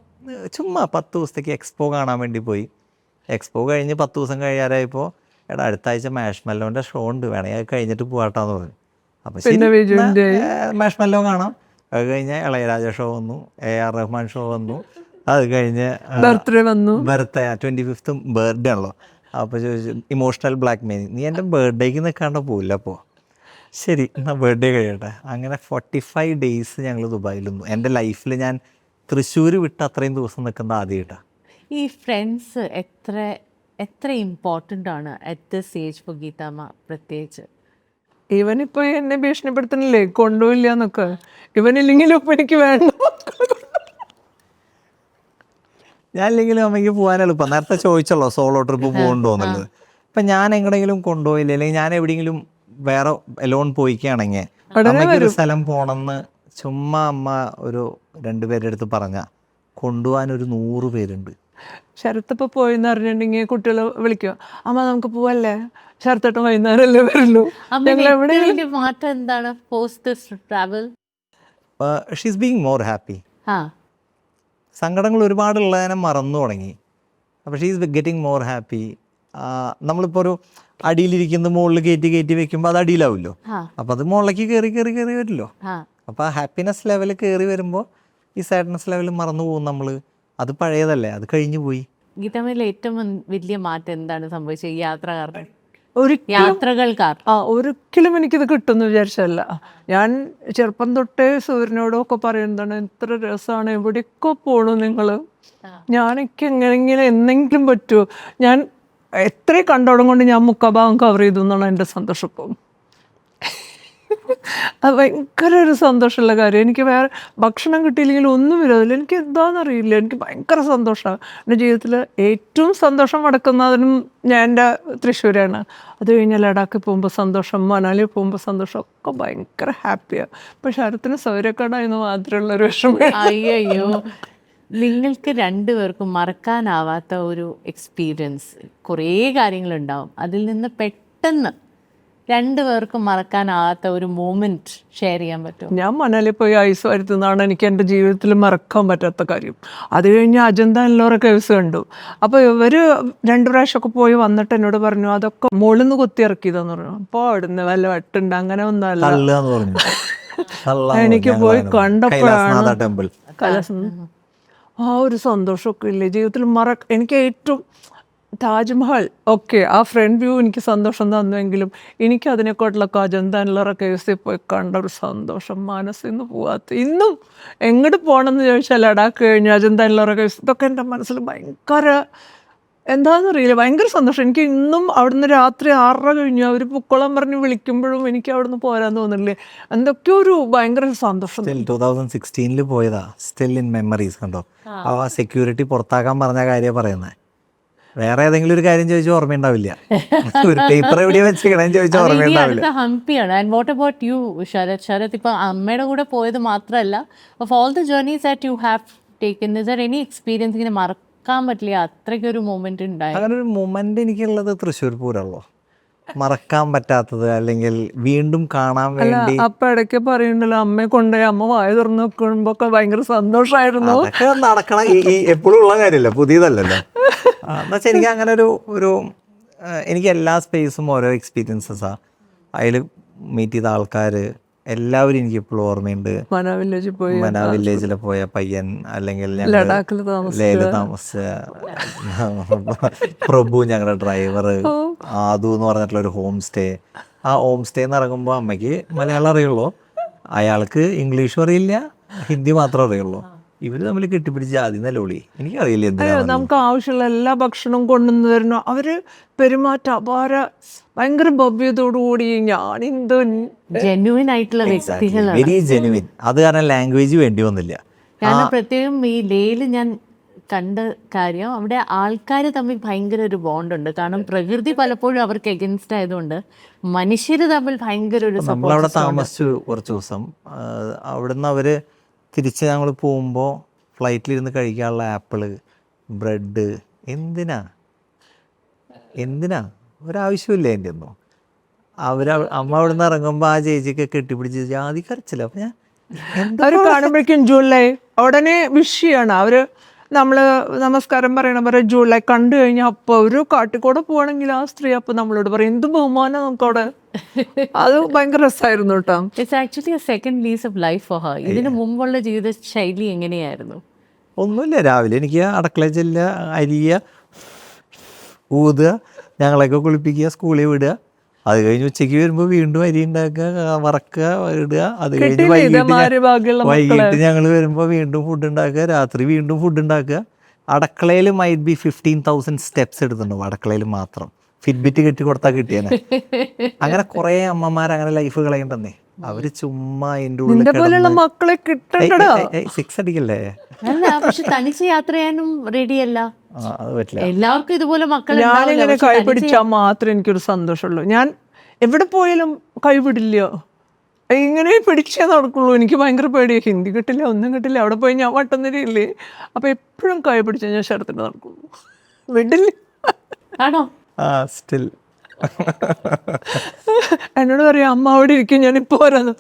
ചുമ്മാ 10 ദിവസത്തേക്ക് എക്സ്പോ കാണാൻ വേണ്ടി പോയി. എക്സ്പോ കഴിഞ്ഞ് 10 ദിവസം കഴിയാറായപ്പോൾ, എടാ അടുത്ത ആഴ്ച മാഷ്മെല്ലോൻ്റെ ഷോ ഉണ്ട്, വേണമെങ്കിൽ അത് കഴിഞ്ഞിട്ട് പോകാട്ടാന്ന് പറഞ്ഞു. അപ്പം മാഷ്മെല്ലോ കാണാം. അത് കഴിഞ്ഞ് ഇളയരാജ ഷോ വന്നു, AR റഹ്മാൻ ഷോ വന്നു. അത് കഴിഞ്ഞ് ബർത്ത്ഡേ വന്നു. 25th ബർത്ത്ഡേ ആണല്ലോ. അപ്പോൾ ചോദിച്ചു, ഇമോഷണൽ ബ്ലാക്ക് മെയിലിംഗ്, നീ എൻ്റെ ബർത്ത്ഡേക്ക് നിൽക്കാണ്ട് പോയില്ല. അപ്പോൾ ശരി എന്നാൽ ബർത്ത്ഡേ കഴിയട്ടെ. അങ്ങനെ 45 ഡേയ്സ് ഞങ്ങൾ ദുബായിൽ നിന്നു. എൻ്റെ ലൈഫിൽ ഞാൻ തൃശ്ശൂർ വിട്ട് അത്രയും ദിവസം നിൽക്കുന്നത് ആദ്യമായിട്ടാണ്. ഈ ഫ്രണ്ട്സ് എത്ര ഇമ്പോർട്ടൻ്റ് ആണ് അറ്റ് ദിസ് ഏജ് ഫോർ ഗീതാമ്മ പ്രത്യേകിച്ച്? ഇവനിപ്പോ എന്നെ ഭീഷണിപ്പെടുത്തുന്നില്ലേ, കൊണ്ടുപോയില്ല എന്നൊക്കെ. ഇവനില്ലെങ്കിലും ഇപ്പം എനിക്ക് വേണ്ട. ഞാൻ ഇല്ലെങ്കിലും അമ്മയ്ക്ക് പോകാൻ എളുപ്പം. നേരത്തെ ചോദിച്ചല്ലോ സോളോ ട്രിപ്പ് പോകണ്ടോ എന്നുള്ളത്. ഇപ്പം ഞാൻ എങ്ങടെയെങ്കിലും കൊണ്ടുപോയില്ല, അല്ലെങ്കിൽ ഞാൻ എവിടെയെങ്കിലും വേറെ എലോൺ പോയിക്കുകയാണെങ്കിൽ അമ്മയ്ക്കൊരു സ്ഥലം പോകണമെന്ന് ചുമ്മാ അമ്മ ഒരു 2 പേരുടെ അടുത്ത് പറഞ്ഞാൽ കൊണ്ടുപോകാനൊരു 100 പേരുണ്ട്. ശരത്തിപ്പോൾ പോയെന്ന് അറിഞ്ഞിട്ടുണ്ടെങ്കിൽ കുട്ടികൾ വിളിക്കുക, അമ്മ നമുക്ക് പോവല്ലേ, ശരത്തേട്ടൻ വൈകുന്നേരമല്ലേ വരുള്ളൂ. മാറ്റം എന്താണ് post this travel? She's being more happy. സങ്കടങ്ങൾ ഒരുപാടുള്ളതിനെ മറന്നു തുടങ്ങി. അപ്പോൾ ഷീസ് ഗെറ്റിംഗ് മോർ ഹാപ്പി. നമ്മളിപ്പോൾ ഒരു അടിയിലിരിക്കുന്ന മുകളിൽ കയറ്റി വെക്കുമ്പോൾ അത് അടിയിലാവുമല്ലോ, അപ്പോൾ അത് മുകളിലേക്ക് കയറി വരുമല്ലോ. അപ്പോൾ ആ ഹാപ്പിനെസ് ലെവൽ കയറി വരുമ്പോൾ ഈ സാഡ്നെസ് ലെവൽ മറന്നു പോകും നമ്മൾ. അത് പഴയതല്ലേ, അത് കഴിഞ്ഞു പോയി. ഗീതാമ്മയിൽ ഏറ്റവും വലിയ മാറ്റം എന്താണ് സംഭവിച്ചത് ഈ യാത്ര കാരണം? യാത്രകൾക്കാർ ഒരിക്കലും എനിക്കിത് കിട്ടുമെന്ന് വിചാരിച്ചല്ല. ഞാൻ ചെറുപ്പം തൊട്ടേ സൂര്യനോടും ഒക്കെ പറയുന്നതാണ്, എത്ര രസമാണ്, എവിടെയൊക്കെ പോണു നിങ്ങൾ, ഞാനൊക്കെ എങ്ങനെങ്കിലും എന്തെങ്കിലും പറ്റുമോ. ഞാൻ എത്ര കണ്ടോടം കൊണ്ട് ഞാൻ മുക്കാഭാഗം കവർ ചെയ്തു എന്നാണ് എൻ്റെ സന്തോഷം. ഇപ്പം അത് ഭയങ്കര ഒരു സന്തോഷമുള്ള കാര്യം. എനിക്ക് വേറെ ഭക്ഷണം കിട്ടിയില്ലെങ്കിൽ ഒന്നും വരില്ല, എനിക്ക് എന്താണെന്നറിയില്ല, എനിക്ക് ഭയങ്കര സന്തോഷമാണ്. എൻ്റെ ജീവിതത്തിൽ ഏറ്റവും സന്തോഷം നടക്കുന്നതിനും ഞാൻ എൻ്റെ തൃശ്ശൂരാണ്. അത് കഴിഞ്ഞാൽ ലഡാക്കിൽ പോകുമ്പോൾ സന്തോഷം, മണാലി പോകുമ്പോൾ സന്തോഷം, ഒക്കെ ഭയങ്കര ഹാപ്പിയാണ്. ഇപ്പം ശരത്തിന് സൗര്യക്കടായെന്ന് മാത്രമുള്ളൊരു വിഷമം. അയ്യോ, നിങ്ങൾക്ക് 2 പേർക്കും മറക്കാനാവാത്ത ഒരു എക്സ്പീരിയൻസ്, കുറേ കാര്യങ്ങളുണ്ടാവും, അതിൽ നിന്ന് പെട്ടെന്ന് 2 പേർക്കും മറക്കാനാവാത്ത ഒരു മൂമെന്റ് ഷെയർ ചെയ്യാൻ പറ്റും? ഞാൻ മണാലി പോയി ഐസ് വരുത്തുന്നതാണ് എനിക്ക് എൻ്റെ ജീവിതത്തിൽ മറക്കാൻ പറ്റാത്ത കാര്യം. അത് കഴിഞ്ഞ് അജന്ത എല്ലോറ കേവ്സ് കണ്ടു. അപ്പോൾ ഇവർ 2 പ്രാവശ്യമൊക്കെ പോയി വന്നിട്ട് എന്നോട് പറഞ്ഞു, അതൊക്കെ മുകളിൽ നിന്ന് കുത്തി ഇറക്കിയതെന്ന് പറഞ്ഞു. അപ്പോൾ അവിടുന്ന് വല്ല വെട്ടുണ്ട്, അങ്ങനെ ഒന്നല്ല. എനിക്ക് പോയി കണ്ടപ്പോഴാണ് ആ ഒരു സന്തോഷമൊക്കെ ഇല്ലേ ജീവിതത്തിൽ എനിക്ക് ഏറ്റവും താജ്മഹൽ ഓക്കെ ആ ഫ്രണ്ട് വ്യൂ എനിക്ക് സന്തോഷം തന്നുവെങ്കിലും എനിക്ക് അതിനെക്കാട്ടിലൊക്കെ അജന്ത എല്ലോറ കേവ്സിൽ പോയി കണ്ട ഒരു സന്തോഷം മനസ്സിൽ നിന്ന് പോവാത്ത. ഇന്നും എങ്ങോട്ട് പോകണമെന്ന് ചോദിച്ചാൽ ലഡാക്ക് കഴിഞ്ഞ് അജന്ത എല്ലോറ കേവ്സ്, ഇതൊക്കെ എൻ്റെ മനസ്സിൽ ഭയങ്കര എന്താണെന്നറിയില്ല, ഭയങ്കര സന്തോഷം. എനിക്ക് ഇന്നും അവിടുന്ന് രാത്രി 6:30 കഴിഞ്ഞു അവർ പൊക്കോളം പറഞ്ഞ് വിളിക്കുമ്പോഴും എനിക്ക് അവിടുന്ന് പോരാൻ തോന്നില്ലേ, എന്തൊക്കെയോ ഒരു ഭയങ്കര സന്തോഷം. സ്റ്റിൽ 2016 പോയതാ, സ്റ്റിൽ ഇൻ മെമ്മറീസ്. കണ്ടോ, ആ സെക്യൂരിറ്റി പുറത്താക്കാൻ പറഞ്ഞ കാര്യം പറയുന്നത്. വേറെ ഏതെങ്കിലും ഒരു കാര്യം ചോദിച്ചാൽ ഓർമ്മയുണ്ടാവില്ല. ഒരു പേപ്പർ എവിടെയാ വെച്ചിരിക്കണേന്ന് ചോദിച്ചാൽ ഓർമ്മയുണ്ടാവില്ല. അടുത്ത ഹംപിയാണ്. And what about you Sharath? ഇപ്പൊ അമ്മയുടെ കൂടെ പോയത് മാത്രമല്ല, of all the journeys that you have taken, is there any experience ഇങ്ങനെ മറക്കാൻ പറ്റില്ല അത്രയ്ക്കൊരു മൊമെന്റ് ഉണ്ടായി? അങ്ങനെ ഒരു മൊമെന്റ് എനിക്കുള്ളത് തൃശ്ശൂർ പൂരമുള്ളൂ, മറക്കാൻ പറ്റാത്തത്, അല്ലെങ്കിൽ വീണ്ടും കാണാൻ വേണ്ടി. അപ്പൊ ഇടയ്ക്ക് പറയുന്നുണ്ടല്ലോ, അമ്മയെ കൊണ്ടുപോയി അമ്മ വായ തുറന്ന് നോക്കുമ്പോ ഒക്കെ ഭയങ്കര സന്തോഷമായിരുന്നു. അതൊക്കെ നടക്കണം, ഈ എപ്പോഴും ഉള്ള കാര്യമല്ല, പുതിയതല്ലല്ലോ. എന്നുവെച്ചാൽ എനിക്ക് അങ്ങനെ ഒരു എനിക്ക് എല്ലാ സ്പേസും ഓരോ എക്സ്പീരിയൻസസാണ്. അതിൽ മീറ്റ് ചെയ്ത ആൾക്കാർ എല്ലാവരും എനിക്ക് ഇപ്പോഴും ഓർമ്മയുണ്ട്. മന വില്ലേജിൽ പോയി, മന വില്ലേജിൽ പോയ പയ്യൻ, അല്ലെങ്കിൽ ലഡാക്കിൽ ലേയിൽ താമസിച്ച പ്രഭു, ഞങ്ങളുടെ ഡ്രൈവർ, ആദു എന്ന് പറഞ്ഞിട്ടുള്ള ഒരു ഹോം സ്റ്റേ. ആ ഹോം സ്റ്റേ എന്ന് ഇറങ്ങുമ്പോൾ അമ്മയ്ക്ക് മലയാളം അറിയുള്ളൂ, അയാൾക്ക് ഇംഗ്ലീഷും അറിയില്ല, ഹിന്ദി മാത്രമേ അറിയുള്ളൂ. ഇവര് തമ്മിൽ കെട്ടിപ്പിടിച്ച് ആദ്യം നിലവിളി, എനിക്കറിയില്ല എന്തിനാ. നമുക്ക് ആവശ്യമുള്ള എല്ലാ ഭക്ഷണവും കൊണ്ടുവന്ന് തരുന്നു. അവര് പെരുമാറ്റം അപാര ഭയങ്കര ഭവ്യതയോടുകൂടി. ഞാനെന്തോ ജെന്യുവിൻ ആയിട്ടുള്ള വ്യക്തികളാണ്, വെരി ജെന്യുവിൻ. അത് കാരണം ലാംഗ്വേജ് വേണ്ടി വന്നില്ല. കാരണം പ്രത്യേകം ഈ ലേയിൽ ഞാൻ കണ്ട കാര്യം, അവിടെ ആൾക്കാർ തമ്മിൽ ഭയങ്കര ഒരു ബോണ്ടുണ്ട്. കാരണം പ്രകൃതി പലപ്പോഴും അവർക്ക് എഗൻസ്റ്റ് ആയതുകൊണ്ട് മനുഷ്യർ തമ്മിൽ ഭയങ്കര ഒരു നമ്മളവിടെ താമസിച്ചു കുറച്ച് ദിവസം. അവിടുന്ന് അവര് തിരിച്ച് ഞങ്ങൾ പോകുമ്പോൾ ഫ്ലൈറ്റിലിരുന്ന് കഴിക്കാനുള്ള ആപ്പിള്, ബ്രെഡ്, എന്തിനാ ഒരാവശ്യമില്ല എൻ്റെ ഒന്നും. അമ്മ അവിടെ നിന്ന് ഇറങ്ങുമ്പോൾ ആ ചേച്ചിക്ക് കെട്ടിപ്പിടിച്ച് ജാതി കരച്ചില്ല. അപ്പം ഞാൻ അവര് കാണുമ്പോഴേക്കും ജൂലൈ ഉടനെ വിഷയാണ്. അവര് നമ്മള് നമസ്കാരം പറയണ പോലെ ജൂലൈ കണ്ടു കഴിഞ്ഞാൽ അപ്പോൾ ഒരു കാട്ടിക്കൂടെ പോവാണെങ്കിൽ ആ സ്ത്രീ അപ്പൊ നമ്മളോട് പറയും എന്ത് ബഹുമാനം നമുക്കവിടെ. അത് ഭയങ്കര രസമായിരുന്നു കേട്ടോ. It's actually A second lease of life for her. ഇതിന് മുമ്പുള്ള ജീവിത ശൈലി എങ്ങനെയായിരുന്നു? ഒന്നുമില്ല, രാവിലെ എനിക്ക് അടുക്കള ചെല്ലുക, അരിയുക, ഊതുക, ഞങ്ങളൊക്കെ കുളിപ്പിക്കുക, സ്കൂളിൽ വിടുക. അത് കഴിഞ്ഞ് ഉച്ചയ്ക്ക് വരുമ്പോൾ വീണ്ടും അരി ഉണ്ടാക്കുക, വറക്കുക, ഇടുക. അത് കഴിഞ്ഞ് വൈകിട്ട് ഞങ്ങൾ വരുമ്പോൾ വീണ്ടും ഫുഡ് ഉണ്ടാക്കുക, രാത്രി വീണ്ടും ഫുഡ് ഉണ്ടാക്കുക. അടുക്കളയിൽ മൈറ്റ് ബി 15,000 സ്റ്റെപ്സ് എടുത്തിട്ടുണ്ടാവും അടുക്കളയിൽ മാത്രം. ഫിറ്റ്ബിറ്റ് കെട്ടി കൊടുത്താൽ കിട്ടിയേനെ. അങ്ങനെ കുറേ അമ്മമാർ അങ്ങനെ ലൈഫ് കളയണ്ടെന്നേ. അവര് ചുമ്മാ അതിൻ്റെ ഉള്ളിൽ മക്കളെ കിട്ടണ്ടോ. 6 അടിക്കല്ലേ. അല്ല, പക്ഷെ തനിച്ച് യാത്ര ചെയ്യാനും റെഡിയല്ല. അത് പറ്റില്ല. എല്ലാവർക്കും ഇതുപോലെ മക്കൾ. ഞാനിങ്ങനെ കൈ പിടിച്ചാൽ മാത്രമേ എനിക്കൊരു സന്തോഷമുള്ളൂ. ഞാൻ എവിടെ പോയാലും കൈപിടില്ല, ഇങ്ങനെ പിടിച്ചേ നടക്കുള്ളൂ. എനിക്ക് ഭയങ്കര പേടിയാണ്, ഹിന്ദി കിട്ടില്ല, ഒന്നും കിട്ടില്ല. അവിടെ പോയി ഞാൻ വട്ടന്നിരില്ലേ, അപ്പൊ എപ്പോഴും കൈ പിടിച്ചാൽ ഞാൻ ശരത്തിന് നടക്കുള്ളൂ, വിടില്ല. ആണോ? സ്റ്റിൽ എന്നോട് പറയാം അമ്മ അവിടെ ഇരിക്കും, ഞാനിപ്പോ വരാന്ന്.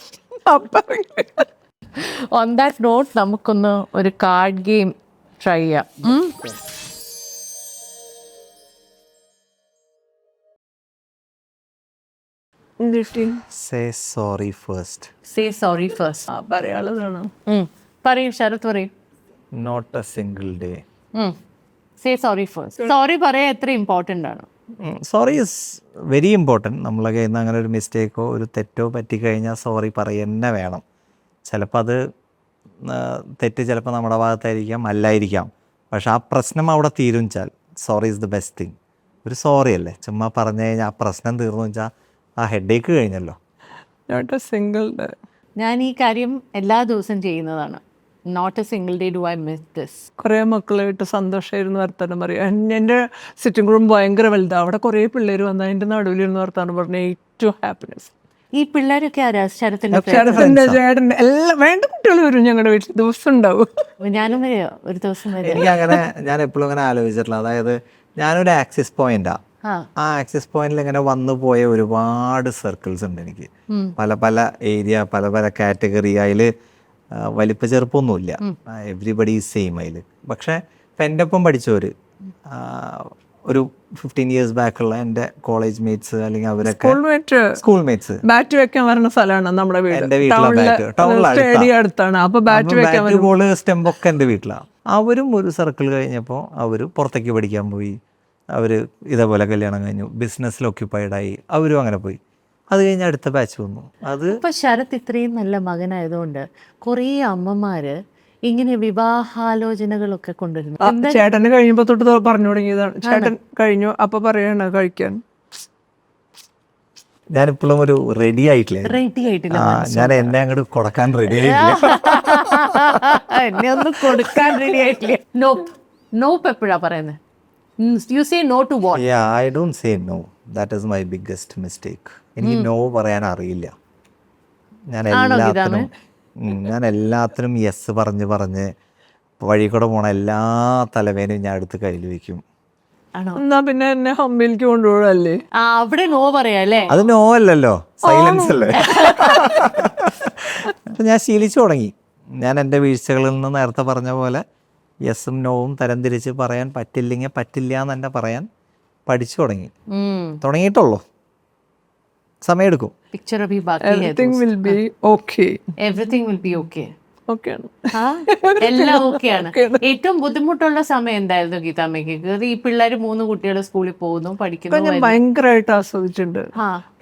ഓൺ ദാറ്റ് നോട്ട് നമുക്കൊന്ന് ഒരു കാർഡ് ഗെയിം ട്രൈ ചെയ്യാം. Say sorry first. Say sorry first. പറയാനുള്ളതാണ്. പറയൂ ശരത്, പറയൂ. Not a single day. Say sorry first. Sorry പറയാൻ എത്ര ഇമ്പോർട്ടൻ്റ് ആണ്? Sorry is very important. നമ്മളെ കയ്യിൽ നിന്ന് അങ്ങനെ ഒരു മിസ്റ്റേക്കോ ഒരു തെറ്റോ പറ്റിക്കഴിഞ്ഞാൽ സോറി പറയുക വേണം. ചിലപ്പോൾ അത് തെറ്റ് ചിലപ്പോൾ നമ്മുടെ ഭാഗത്തായിരിക്കാം, അല്ലായിരിക്കാം. പക്ഷെ ആ പ്രശ്നം അവിടെ തീരും വെച്ചാൽ sorry is the best thing. ഒരു സോറി അല്ലേ, ചുമ്മാ പറഞ്ഞു കഴിഞ്ഞാൽ ആ പ്രശ്നം തീർന്നു വെച്ചാൽ ആ ഹെഡേക്ക് കഴിഞ്ഞല്ലോ. Not a single day. ഞാൻ ഈ കാര്യം എല്ലാ ദിവസവും ചെയ്യുന്നതാണ്. Not a single day do I miss this. കുറേ മക്കളായിട്ട് സന്തോഷമായിരുന്നു വർത്താനം പറയാം. എൻ്റെ സിറ്റിംഗ് റൂം ഭയങ്കര വലുതാണ്, അവിടെ കുറേ പിള്ളേർ വന്നാൽ എൻ്റെ നടുവിലിരുന്ന് വർത്താനം പറഞ്ഞ ഏറ്റവും ഹാപ്പിനെസ്. ഈ പിള്ളേരൊക്കെ ആരാ? ശരത്തിൻ്റെ ചേട്ടൻ എല്ലാം വേണ്ട കുട്ടികൾ വരും ഞങ്ങളുടെ വീട്ടിൽ, ദിവസം ഉണ്ടാവും. ഞാനും വരെയോ ഒരു ദിവസം വരെ. എനിക്കങ്ങനെ ഞാൻ എപ്പോഴും അങ്ങനെ ആലോചിച്ചിട്ടുള്ള, അതായത് ഞാനൊരു ആക്സിസ് പോയിന്റാ. ആ ആക്സിസ് പോയിന്റിൽ ഇങ്ങനെ വന്നു പോയ ഒരുപാട് സർക്കിൾസ് ഉണ്ട് എനിക്ക്. പല പല ഏരിയ, പല പല കാറ്റഗറി. അതിൽ വലിപ്പ ചെറുപ്പമൊന്നുമില്ല, എവ്രിബഡി ഈസ് സെയിം അതിൽ. പക്ഷേ ഇപ്പം എൻ്റെ ഒപ്പം പഠിച്ചവർ, ഒരു 15 years ബാക്കുള്ള എൻ്റെ കോളേജ് മേറ്റ്സ്, അല്ലെങ്കിൽ അവരൊക്കെ സ്കൂൾ മേറ്റ്സ്. ബാറ്റ് വെക്കാൻ വരുന്ന സ്ഥലമാണ് നമ്മുടെ വീട്. എൻ്റെ വീട്ടിലെ അടുത്താണ്. അപ്പൊ ബാറ്റ് ബോള് സ്റ്റെമ്പൊക്കെ എൻ്റെ വീട്ടിലാണ്. അവരും ഒരു സർക്കിൾ കഴിഞ്ഞപ്പോൾ അവർ പുറത്തേക്ക് പഠിക്കാൻ പോയി, അവർ ഇതേപോലെ കല്യാണം കഴിഞ്ഞു, ബിസിനസ്സിൽ ഒക്യുപ്പൈഡായി, അവരും അങ്ങനെ പോയി. അത് കഴിഞ്ഞ് അടുത്ത ബാച്ച് വന്നു. അത് ഇപ്പം ശരത് ഇത്രയും നല്ല മകനായതുകൊണ്ട് കുറേ അമ്മമാർ ഇങ്ങനെ വിവാഹാലോചനകളൊക്കെ കൊണ്ടുവരുന്നു? ചേട്ടന് കഴിഞ്ഞപ്പോ തൊട്ട് പറഞ്ഞു തുടങ്ങിയതാണ്. ചേട്ടൻ കഴിഞ്ഞു അപ്പൊ പറയാണ് കഴിക്കാൻ. ഞാനിപ്പോഴും ഒരു റെഡി ആയിട്ടില്ല. റെഡി ആയിട്ടില്ല. ഞാൻ എന്നെ അങ്ങോട്ട് കൊടുക്കാൻ റെഡി ആയിട്ടില്ല. എന്നെ ഒന്നും കൊടുക്കാൻ റെഡി ആയിട്ടില്ല. നോപ്പ് നോപ്പ് എപ്പോഴാ പറയുന്നത്? You say no to what? I don't say no. That is my biggest mistake. എനിക്ക് നോ പറയാൻ അറിയില്ല. ഞാൻ എല്ലാത്തിനും യെസ് പറഞ്ഞ് വഴി കൂടെ പോണ എല്ലാ തലവേനയും ഞാൻ എടുത്ത് കയ്യിൽ വെക്കും. എന്നാ പിന്നെ എന്നെ ഹമ്മിലേക്ക് കൊണ്ടുപോകല്ലേ? അവിടെ നോ പറയാ അല്ലേ? അത് നോ അല്ലല്ലോ, സൈലൻസ് അല്ലേ. അപ്പം ഞാൻ ശീലിച്ചു തുടങ്ങി. ഞാൻ എൻ്റെ വീഴ്ചകളിൽ നിന്ന് നേരത്തെ പറഞ്ഞ പോലെ യെസും നോവും തരംതിരിച്ച് പറയാൻ പറ്റില്ലെങ്കിൽ പറ്റില്ല എന്ന് തന്നെ പറയാൻ പഠിച്ചു തുടങ്ങിയിട്ടുള്ളൂ. സമയമെടുക്കും. पिक्चर अभी बाकी है. Everything will be okay. Everything will be okay. ഓക്കെയാണ്. എല്ലാം ഓക്കെയാണ്. ഏറ്റവും ബുദ്ധിമുട്ടുള്ള സമയം എന്തായിരുന്നു ഗീതാമ്മയ്ക്ക്? ഈ പിള്ളേര് 3 കുട്ടികൾ സ്കൂളിൽ പോകുന്നു, പഠിക്കുന്നു. ഞാൻ ഭയങ്കരമായിട്ട് ആസ്വദിച്ചിട്ടുണ്ട്.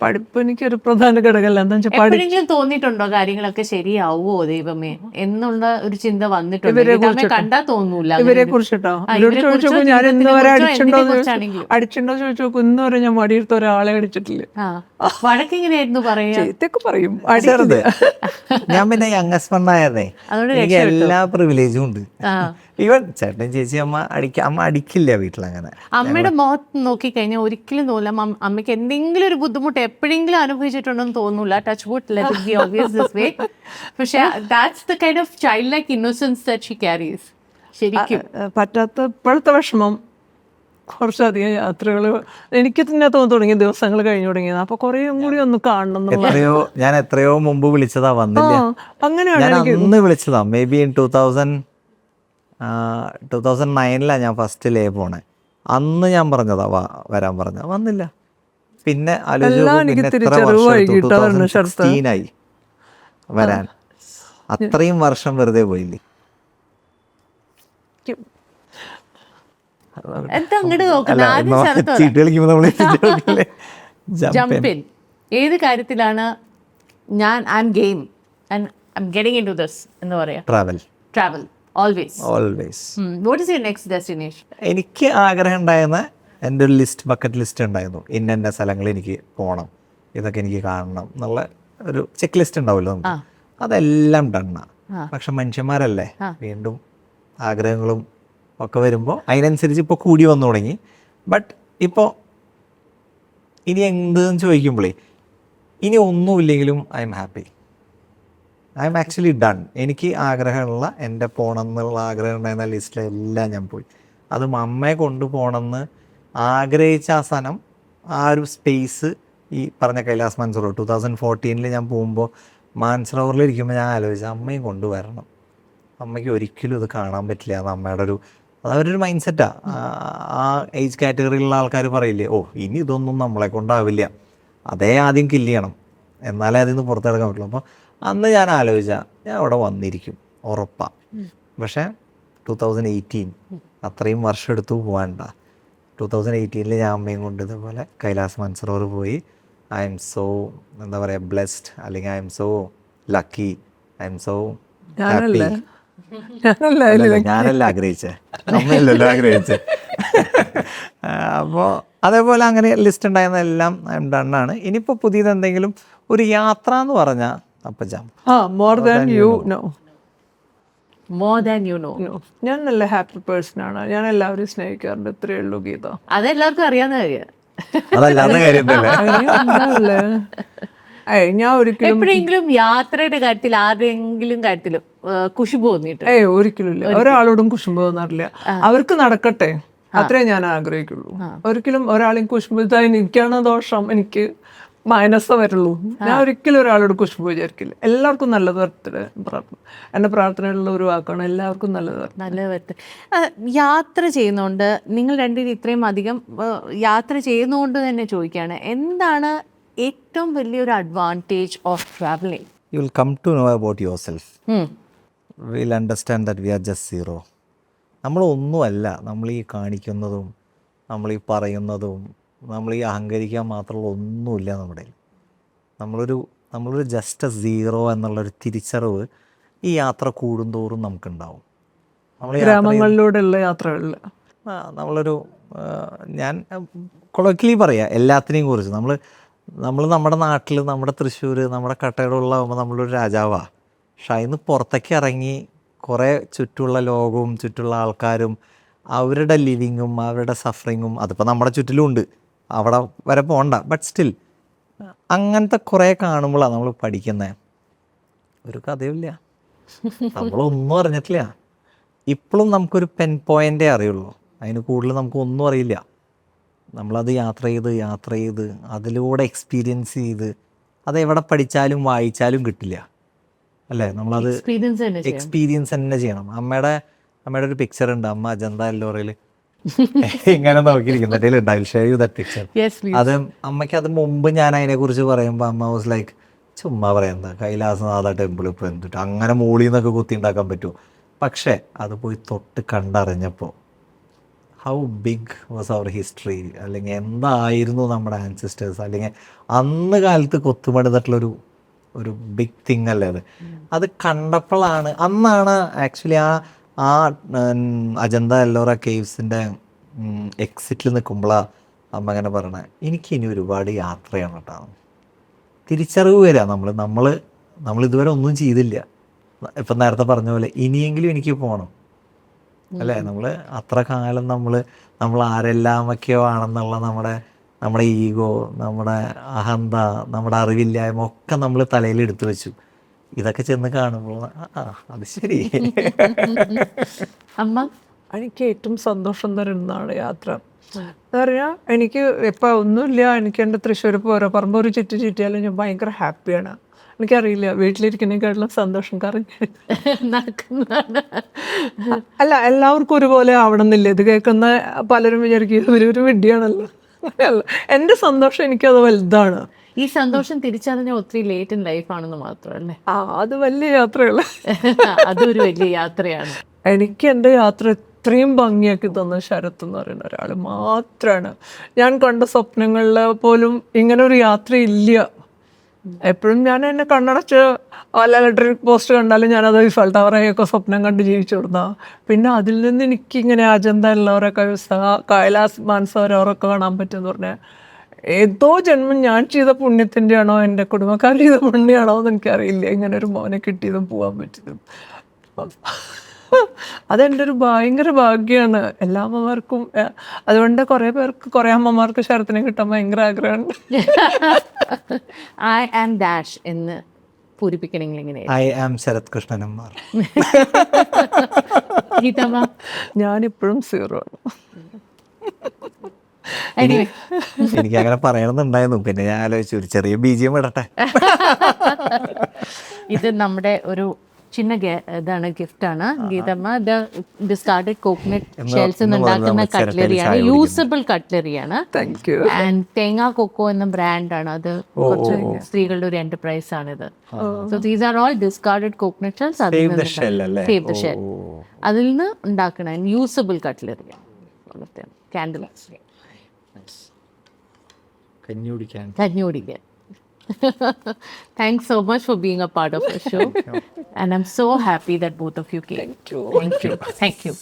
പഠിപ്പ് എനിക്കൊരു പ്രധാന ഘടകമല്ല. എന്താ വെച്ചാൽ എപ്പോഴെങ്കിലും തോന്നിയിട്ടുണ്ടോ കാര്യങ്ങളൊക്കെ ശരിയാവോ ദൈവമേ എന്നുള്ള ഒരു ചിന്ത വന്നിട്ടുണ്ടോ? ഗീതാമ്മയെ കണ്ടാ തോന്നൂല. ഇവരെ കുറിച്ചിട്ടോ ഇവരോട് ചോദിച്ചു ഞാൻ ഇന്ന് വരെ അടിച്ചിട്ടുണ്ടോ ചോദിച്ചു നോക്കും. ഇന്ന് വരെ ഞാൻ വടിയെടുത്ത ഒരാളെ അടിച്ചിട്ടില്ല. വഴക്കെങ്ങനെയായിരുന്നു പറയാ? ഇതൊക്കെ പറയും. ഞാൻ പിന്നെ യങ്ങസ്റ്റ് വണ്ണായിരുന്നേ, എനിക്ക് എല്ലാ പ്രിവിലേജും ഉണ്ട്. ഈവൻ ചേട്ടൻ ചേച്ചി അമ്മ അടിക്കില്ല വീട്ടിലങ്ങനെ. അമ്മയുടെ മുഖത്ത് നോക്കിക്കഴിഞ്ഞാൽ ഒരിക്കലും തോന്നില്ല അമ്മയ്ക്ക് എന്തെങ്കിലും ഒരു ബുദ്ധിമുട്ട് എപ്പോഴെങ്കിലും അനുഭവിച്ചിട്ടുണ്ടെന്ന് തോന്നൂല. Touch wood, let it be obvious this way. പക്ഷെ that's the kind of child like innocence that she carries. ശരിക്കും പറ്റാത്ത ഇപ്പോഴത്തെ വിഷമം കുറച്ചധികം യാത്രകൾ എനിക്ക് തന്നെ തുടങ്ങിയ ദിവസങ്ങൾ കഴിഞ്ഞു തുടങ്ങിയത്. അപ്പൊ കുറേയും കൂടി ഒന്ന് കാണണം. ഞാൻ എത്രയോ മുമ്പ് വിളിച്ചതാ, വന്നില്ല. അങ്ങനെയാണ് അന്ന് വിളിച്ചതാ. മേ ബി ഇൻ 2009 ഞാൻ ഫസ്റ്റ് ലേ പോണേ. അന്ന് ഞാൻ പറഞ്ഞതാ വരാൻ പറഞ്ഞ, വന്നില്ല. പിന്നെ ആയി വരാൻ. അത്രയും വർഷം വെറുതെ പോയില്ലേ. ജമ്പിൻ ഏത് കാര്യത്തിലാണ് ഞാൻ I M game and I am getting into this എന്ന് പറയാ? Travel always. What is your next destination? എനിക്ക് ആഗ്രഹം ഉണ്ടായിരുന്ന എൻ്റെ ഒരു ബക്കറ്റ് ലിസ്റ്റ് ഉണ്ടായിരുന്നു. ഇന്ന സ്ഥലങ്ങൾ എനിക്ക് പോകണം, ഇതൊക്കെ എനിക്ക് കാണണം എന്നുള്ള ഒരു ചെക്ക് ലിസ്റ്റ് ഉണ്ടാവുമല്ലോ നമുക്ക്. അതെല്ലാം ഡണ്ണാ. പക്ഷെ മനുഷ്യന്മാരല്ലേ, വീണ്ടും ആഗ്രഹങ്ങളും ഒക്കെ വരുമ്പോൾ അതിനനുസരിച്ച് ഇപ്പോൾ കൂടി വന്നു തുടങ്ങി. ബട്ട് ഇപ്പോൾ ഇനി എന്തെന്ന് ചോദിക്കുമ്പോഴേ ഇനി ഒന്നുമില്ലെങ്കിലും I am happy. I M actually done. എനിക്ക് ആഗ്രഹമുള്ള എൻ്റെ പോകണം എന്നുള്ള ആഗ്രഹം ഉണ്ടായിരുന്ന ലിസ്റ്റിലെല്ലാം ഞാൻ പോയി. അതും അമ്മയെ കൊണ്ടുപോകണമെന്ന് ആഗ്രഹിച്ച ആ സ്ഥലം, ആ ഒരു സ്പേസ്, ഈ പറഞ്ഞ കൈലാസ് മാൻസറോവർ 2014 ഞാൻ പോകുമ്പോൾ മാൻസറോവറിലിരിക്കുമ്പോൾ ഞാൻ ആലോചിച്ചു അമ്മയും കൊണ്ടുവരണം. അമ്മയ്ക്ക് ഒരിക്കലും ഇത് കാണാൻ പറ്റില്ല എന്ന് അമ്മയുടെ അതവരൊരു മൈൻഡ് സെറ്റാണ്. ആ ഏജ് കാറ്റഗറിയിലുള്ള ആൾക്കാർ പറയില്ലേ, ഓ ഇനി ഇതൊന്നും നമ്മളെ കൊണ്ടാവില്ല, അതേ ആദ്യം കില്ല് ചെയ്യണം എന്നാലേ അതിൽ നിന്ന് പുറത്തെടുക്കാൻ പറ്റുള്ളൂ. അപ്പോൾ അന്ന് ഞാൻ ആലോചിച്ചാൽ ഞാൻ അവിടെ വന്നിരിക്കും ഉറപ്പാണ്. പക്ഷേ 2018 അത്രയും വർഷം എടുത്തു പോകാണ്ട. 2018 ഞാൻ അമ്മയും കൊണ്ട് ഇതുപോലെ കൈലാസ് മാൻസറോവർ പോയി. ഐ എം സോ എന്താ പറയുക ബ്ലെസ്ഡ്, അല്ലെങ്കിൽ I am so lucky, I am so happy. ഞാനല്ല ആഗ്രഹിച്ചേ, അമ്മയല്ലല്ലോ ആഗ്രഹിച്ചേ. അപ്പോൾ അതേപോലെ അങ്ങനെ ലിസ്റ്റ് ഉണ്ടായിരുന്ന എല്ലാം ഡണ്ണാണ്. ഇനിയിപ്പോൾ പുതിയത് എന്തെങ്കിലും ഒരു യാത്ര എന്ന് പറഞ്ഞാൽ അപ്പം മോർ ദാൻ യു നോ. ഞാൻ നല്ല ഹാപ്പി പേഴ്സൺ ആണ്. ഞാൻ എല്ലാവരും സ്നേഹിക്കാറുണ്ട്. ഇത്രയേ ഉള്ളൂ ഗീത. അതെല്ലാവർക്കും അറിയാവുന്ന കാര്യം. അതല്ലാത്ത കാര്യം ഞാൻ ഒരിക്കലും എപ്പോഴെങ്കിലും യാത്രയുടെ കാര്യത്തിൽ ആരെങ്കിലും കാര്യത്തിൽ കുശുമ്പ് തോന്നിയിട്ട്? ഒരിക്കലും ഇല്ല. ഒരാളോടും കുശുമ്പ് തോന്നാറില്ല. അവർക്ക് നടക്കട്ടെ, അത്രേ ഞാൻ ആഗ്രഹിക്കുള്ളൂ. ഒരിക്കലും ഒരാളെയും കുശുമ്പ് എനിക്കാണ് ദോഷം, എനിക്ക് മൈനസ് വരുള്ളൂ. ഞാൻ ഒരിക്കലും ഒരാളോട് കുശുമ്പ് വിചാരിക്കില്ല. എല്ലാവർക്കും നല്ലത് വരട്ടെ. എൻ്റെ പ്രാർത്ഥനയുള്ള ഒരു വാക്കാണ് എല്ലാവർക്കും നല്ലത് വരട്ടെ. യാത്ര ചെയ്യുന്നതുകൊണ്ട് നിങ്ങൾ രണ്ടുപേരും ഇത്രയും അധികം യാത്ര ചെയ്യുന്നതുകൊണ്ട് തന്നെ ചോദിക്കുകയാണ്, എന്താണ് ഏറ്റവും വലിയൊരു advantage of travelling? You will come to know about yourself. Will understand that we are just zero. നമ്മളൊന്നുമല്ല. നമ്മൾ ഈ കാണിക്കുന്നതും നമ്മൾ ഈ പറയുന്നതും നമ്മൾ ഈ അഹങ്കരിക്കാൻ മാത്രമുള്ള ഒന്നുമില്ല നമ്മുടെ. നമ്മളൊരു ജസ്റ്റ് സീറോ എന്നുള്ളൊരു തിരിച്ചറിവ് ഈ യാത്ര കൂടുന്തോറും നമുക്കുണ്ടാവും. നമ്മൾ ഗ്രാമങ്ങളിലൂടെയുള്ള യാത്രകളിൽ നമ്മളൊരു ഞാൻ കൊളോക്കിലി പറയാം എല്ലാത്തിനെയും കുറിച്ച്. നമ്മൾ നമ്മുടെ നാട്ടിൽ, നമ്മുടെ തൃശ്ശൂർ, നമ്മുടെ കട്ടയുള്ളതാകുമ്പോൾ നമ്മളൊരു രാജാവാണ്. പക്ഷെ അതിന് പുറത്തേക്ക് ഇറങ്ങി കുറേ ചുറ്റുമുള്ള ലോകവും ചുറ്റുള്ള ആൾക്കാരും അവരുടെ ലിവിങ്ങും അവരുടെ സഫറിങ്ങും അതിപ്പോൾ നമ്മുടെ ചുറ്റിലും ഉണ്ട്, അവിടെ വരെ പോകണ്ട. ബട്ട് സ്റ്റിൽ അങ്ങനത്തെ കുറേ കാണുമ്പോഴാണ് നമ്മൾ പഠിക്കുന്നത്. ഒരു കഥയുമില്ല, നമ്മളൊന്നും അറിഞ്ഞിട്ടില്ല. ഇപ്പോഴും നമുക്കൊരു പെൻ പോയിൻ്റേ അറിയുള്ളൂ, അതിന് കൂടുതൽ നമുക്കൊന്നും അറിയില്ല. നമ്മളത് യാത്ര ചെയ്ത് അതിലൂടെ എക്സ്പീരിയൻസ് ചെയ്ത് അത് എവിടെ പഠിച്ചാലും വായിച്ചാലും കിട്ടില്ല അല്ലേ. നമ്മളത് എക്സ്പീരിയൻസ് തന്നെ ചെയ്യണം. അമ്മയുടെ ഒരു പിക്ചർ ഉണ്ട്, അമ്മ അജന്ത എല്ലോറയിൽ ഇങ്ങനെ നോക്കിയിരിക്കുന്ന ഷെയർ യു ദാറ്റ് പിക്ചർ. അത് അമ്മയ്ക്ക് അത് മുമ്പ് ഞാൻ അതിനെക്കുറിച്ച് പറയുമ്പോൾ അമ്മ വാസ് ലൈക്ക് ചുമ്മാ പറയാം, കൈലാസനാഥ ടെമ്പിൾ ഇപ്പോൾ എന്തിട്ട് അങ്ങനെ മോളിൽ നിന്നൊക്കെ കുത്തി ഉണ്ടാക്കാൻ പറ്റുമോ. പക്ഷേ അത് പോയി തൊട്ട് കണ്ടറിഞ്ഞപ്പോൾ how big was our history, അല്ലെങ്കിൽ എന്തായിരുന്നു നമ്മുടെ ആൻസിസ്റ്റേഴ്സ്, അല്ലെങ്കിൽ അന്ന് കാലത്ത് കൊത്തുപണിതിട്ടുള്ളൊരു ബിഗ് തിങ് അല്ലേ അത് കണ്ടപ്പോഴാണ്, അന്നാണ് ആക്ച്വലി ആ അജന്ത എല്ലോറ കേവ്സിൻ്റെ എക്സിറ്റിൽ നിൽക്കുമ്പോഴാണ് അമ്മ അങ്ങനെ പറയണേ, എനിക്കിനി ഒരുപാട് യാത്രയാണ് കേട്ടോ. തിരിച്ചറിവ് വരിക, നമ്മൾ ഇതുവരെ ഒന്നും ചെയ്തില്ല. ഇപ്പം നേരത്തെ പറഞ്ഞ പോലെ ഇനിയെങ്കിലും എനിക്ക് പോകണം അല്ലേ. നമ്മൾ അത്ര കാലം നമ്മൾ ആരെല്ലാമൊക്കെയോ ആണെന്നുള്ള നമ്മുടെ ഈഗോ, നമ്മുടെ അഹന്ത, നമ്മുടെ അറിവില്ലായ്മ ഒക്കെ നമ്മൾ തലയിൽ എടുത്തു വെച്ചു. ഇതൊക്കെ ചെന്ന് കാണുമ്പോൾ അത് ശരി. അമ്മ, എനിക്ക് ഏറ്റവും സന്തോഷം തരുന്നതാണ് യാത്ര. എന്താ പറയുക, എനിക്ക് ഇപ്പം ഒന്നുമില്ല, എനിക്ക് എൻ്റെ തൃശ്ശൂർ പോരാ പറമ്പ് ഒരു ചുറ്റിയാലും ഞാൻ ഭയങ്കര ഹാപ്പിയാണ്. എനിക്കറിയില്ല, വീട്ടിലിരിക്കുന്നതിനെക്കാട്ടിലും സന്തോഷം അല്ല, എല്ലാവർക്കും ഒരുപോലെ ആവണമെന്നില്ല. ഇത് കേൾക്കുന്ന പലരും വിചാരിക്കും ഇവരൊരു വിഡ്ഢിയാണല്ലോ. അല്ല, എൻ്റെ സന്തോഷം എനിക്കത് വലുതാണ്. ഈ സന്തോഷം തിരിച്ചറിഞ്ഞ ഒത്തിരി ലേറ്റ് ഇൻ ലൈഫാണെന്ന് മാത്രമല്ലേ. അത് വലിയ യാത്രയല്ല, അതൊരു വലിയ യാത്രയാണ്. എനിക്ക് എൻ്റെ യാത്ര ഇത്രയും ഭംഗിയാക്കി തന്ന ശരത്ത് എന്ന് പറയുന്ന ഒരാൾ മാത്രമാണ്. ഞാൻ കണ്ട സ്വപ്നങ്ങളിൽ പോലും ഇങ്ങനെ ഒരു യാത്ര ഇല്ല. എപ്പോഴും ഞാൻ എന്നെ കണ്ണടച്ച് വല്ല ഇലക്ട്രിക് പോസ്റ്റ് കണ്ടാലും ഞാനത് ഇഫൽ ടവറൊക്കെ സ്വപ്നം കണ്ട് ജീവിച്ചു കൊടുത്താൽ, പിന്നെ അതിൽ നിന്ന് എനിക്കിങ്ങനെ അജന്ത എല്ലാവരൊക്കെ കൈലാസ് മാനസരോവറൊക്കെ കാണാൻ പറ്റുമെന്ന് പറഞ്ഞാൽ ഏതോ ജന്മം ഞാൻ ചെയ്ത പുണ്യത്തിൻ്റെ ആണോ എൻ്റെ കുടുംബക്കാർ ചെയ്ത പുണ്യമാണോ എന്ന് എനിക്കറിയില്ല. ഇങ്ങനെ ഒരു മോനെ കിട്ടിയതും പോകാൻ പറ്റിയതും അതെൻ്റെ ഒരു ഭയങ്കര ഭാഗ്യമാണ്. എല്ലാ അമ്മമാർക്കും. അതുകൊണ്ട് കുറേ അമ്മമാർക്ക് ശരത്തിനെ കിട്ടാൻ ഭയങ്കര ആഗ്രഹമുണ്ട്. ഐ ആം ഡാഷ് എന്ന് പൂരിപ്പിക്കണമെങ്കിൽ എങ്ങനെയാണ്? ഐ ആം ശരത് കൃഷ്ണനന്മാർ. ഞാനിപ്പോഴും 0 ആണ്. എനിക്ക് അങ്ങനെ പറയണമെന്നുണ്ടായിരുന്നു, പിന്നെ ഞാൻ ആലോചിച്ചു ഒരു ചെറിയ BGM ഇടട്ടെ. ഇത് നമ്മുടെ ഒരു ചിന്ന ഇതാണ്, ഗിഫ്റ്റാണ്. ഗീതമ്മ ഡിസ്കാർഡഡ് കോക്കനട്ട് ഷെൽസ് ഉണ്ടാക്കുന്ന കട്ട്ലറിയാണ്, യൂസബിൾ കട്ട്ലറിയാണ്. ആൻഡ് തേങ്ങ കൊക്കോ എന്ന ബ്രാൻഡാണ് അത്. കുറച്ച് സ്ത്രീകളുടെ ഒരു എന്റർപ്രൈസ് ആണിത്. So these are all discarded coconut shells. Save the shell. അതിൽ നിന്ന് ഉണ്ടാക്കണ യൂസബിൾ കട്ട്ലറിയാണ്. കാൻഡിൽ കഞ്ഞി കുടിക്കാൻ. Thanks so much for being a part of the show. And I'm so happy that both of you came. Thank you.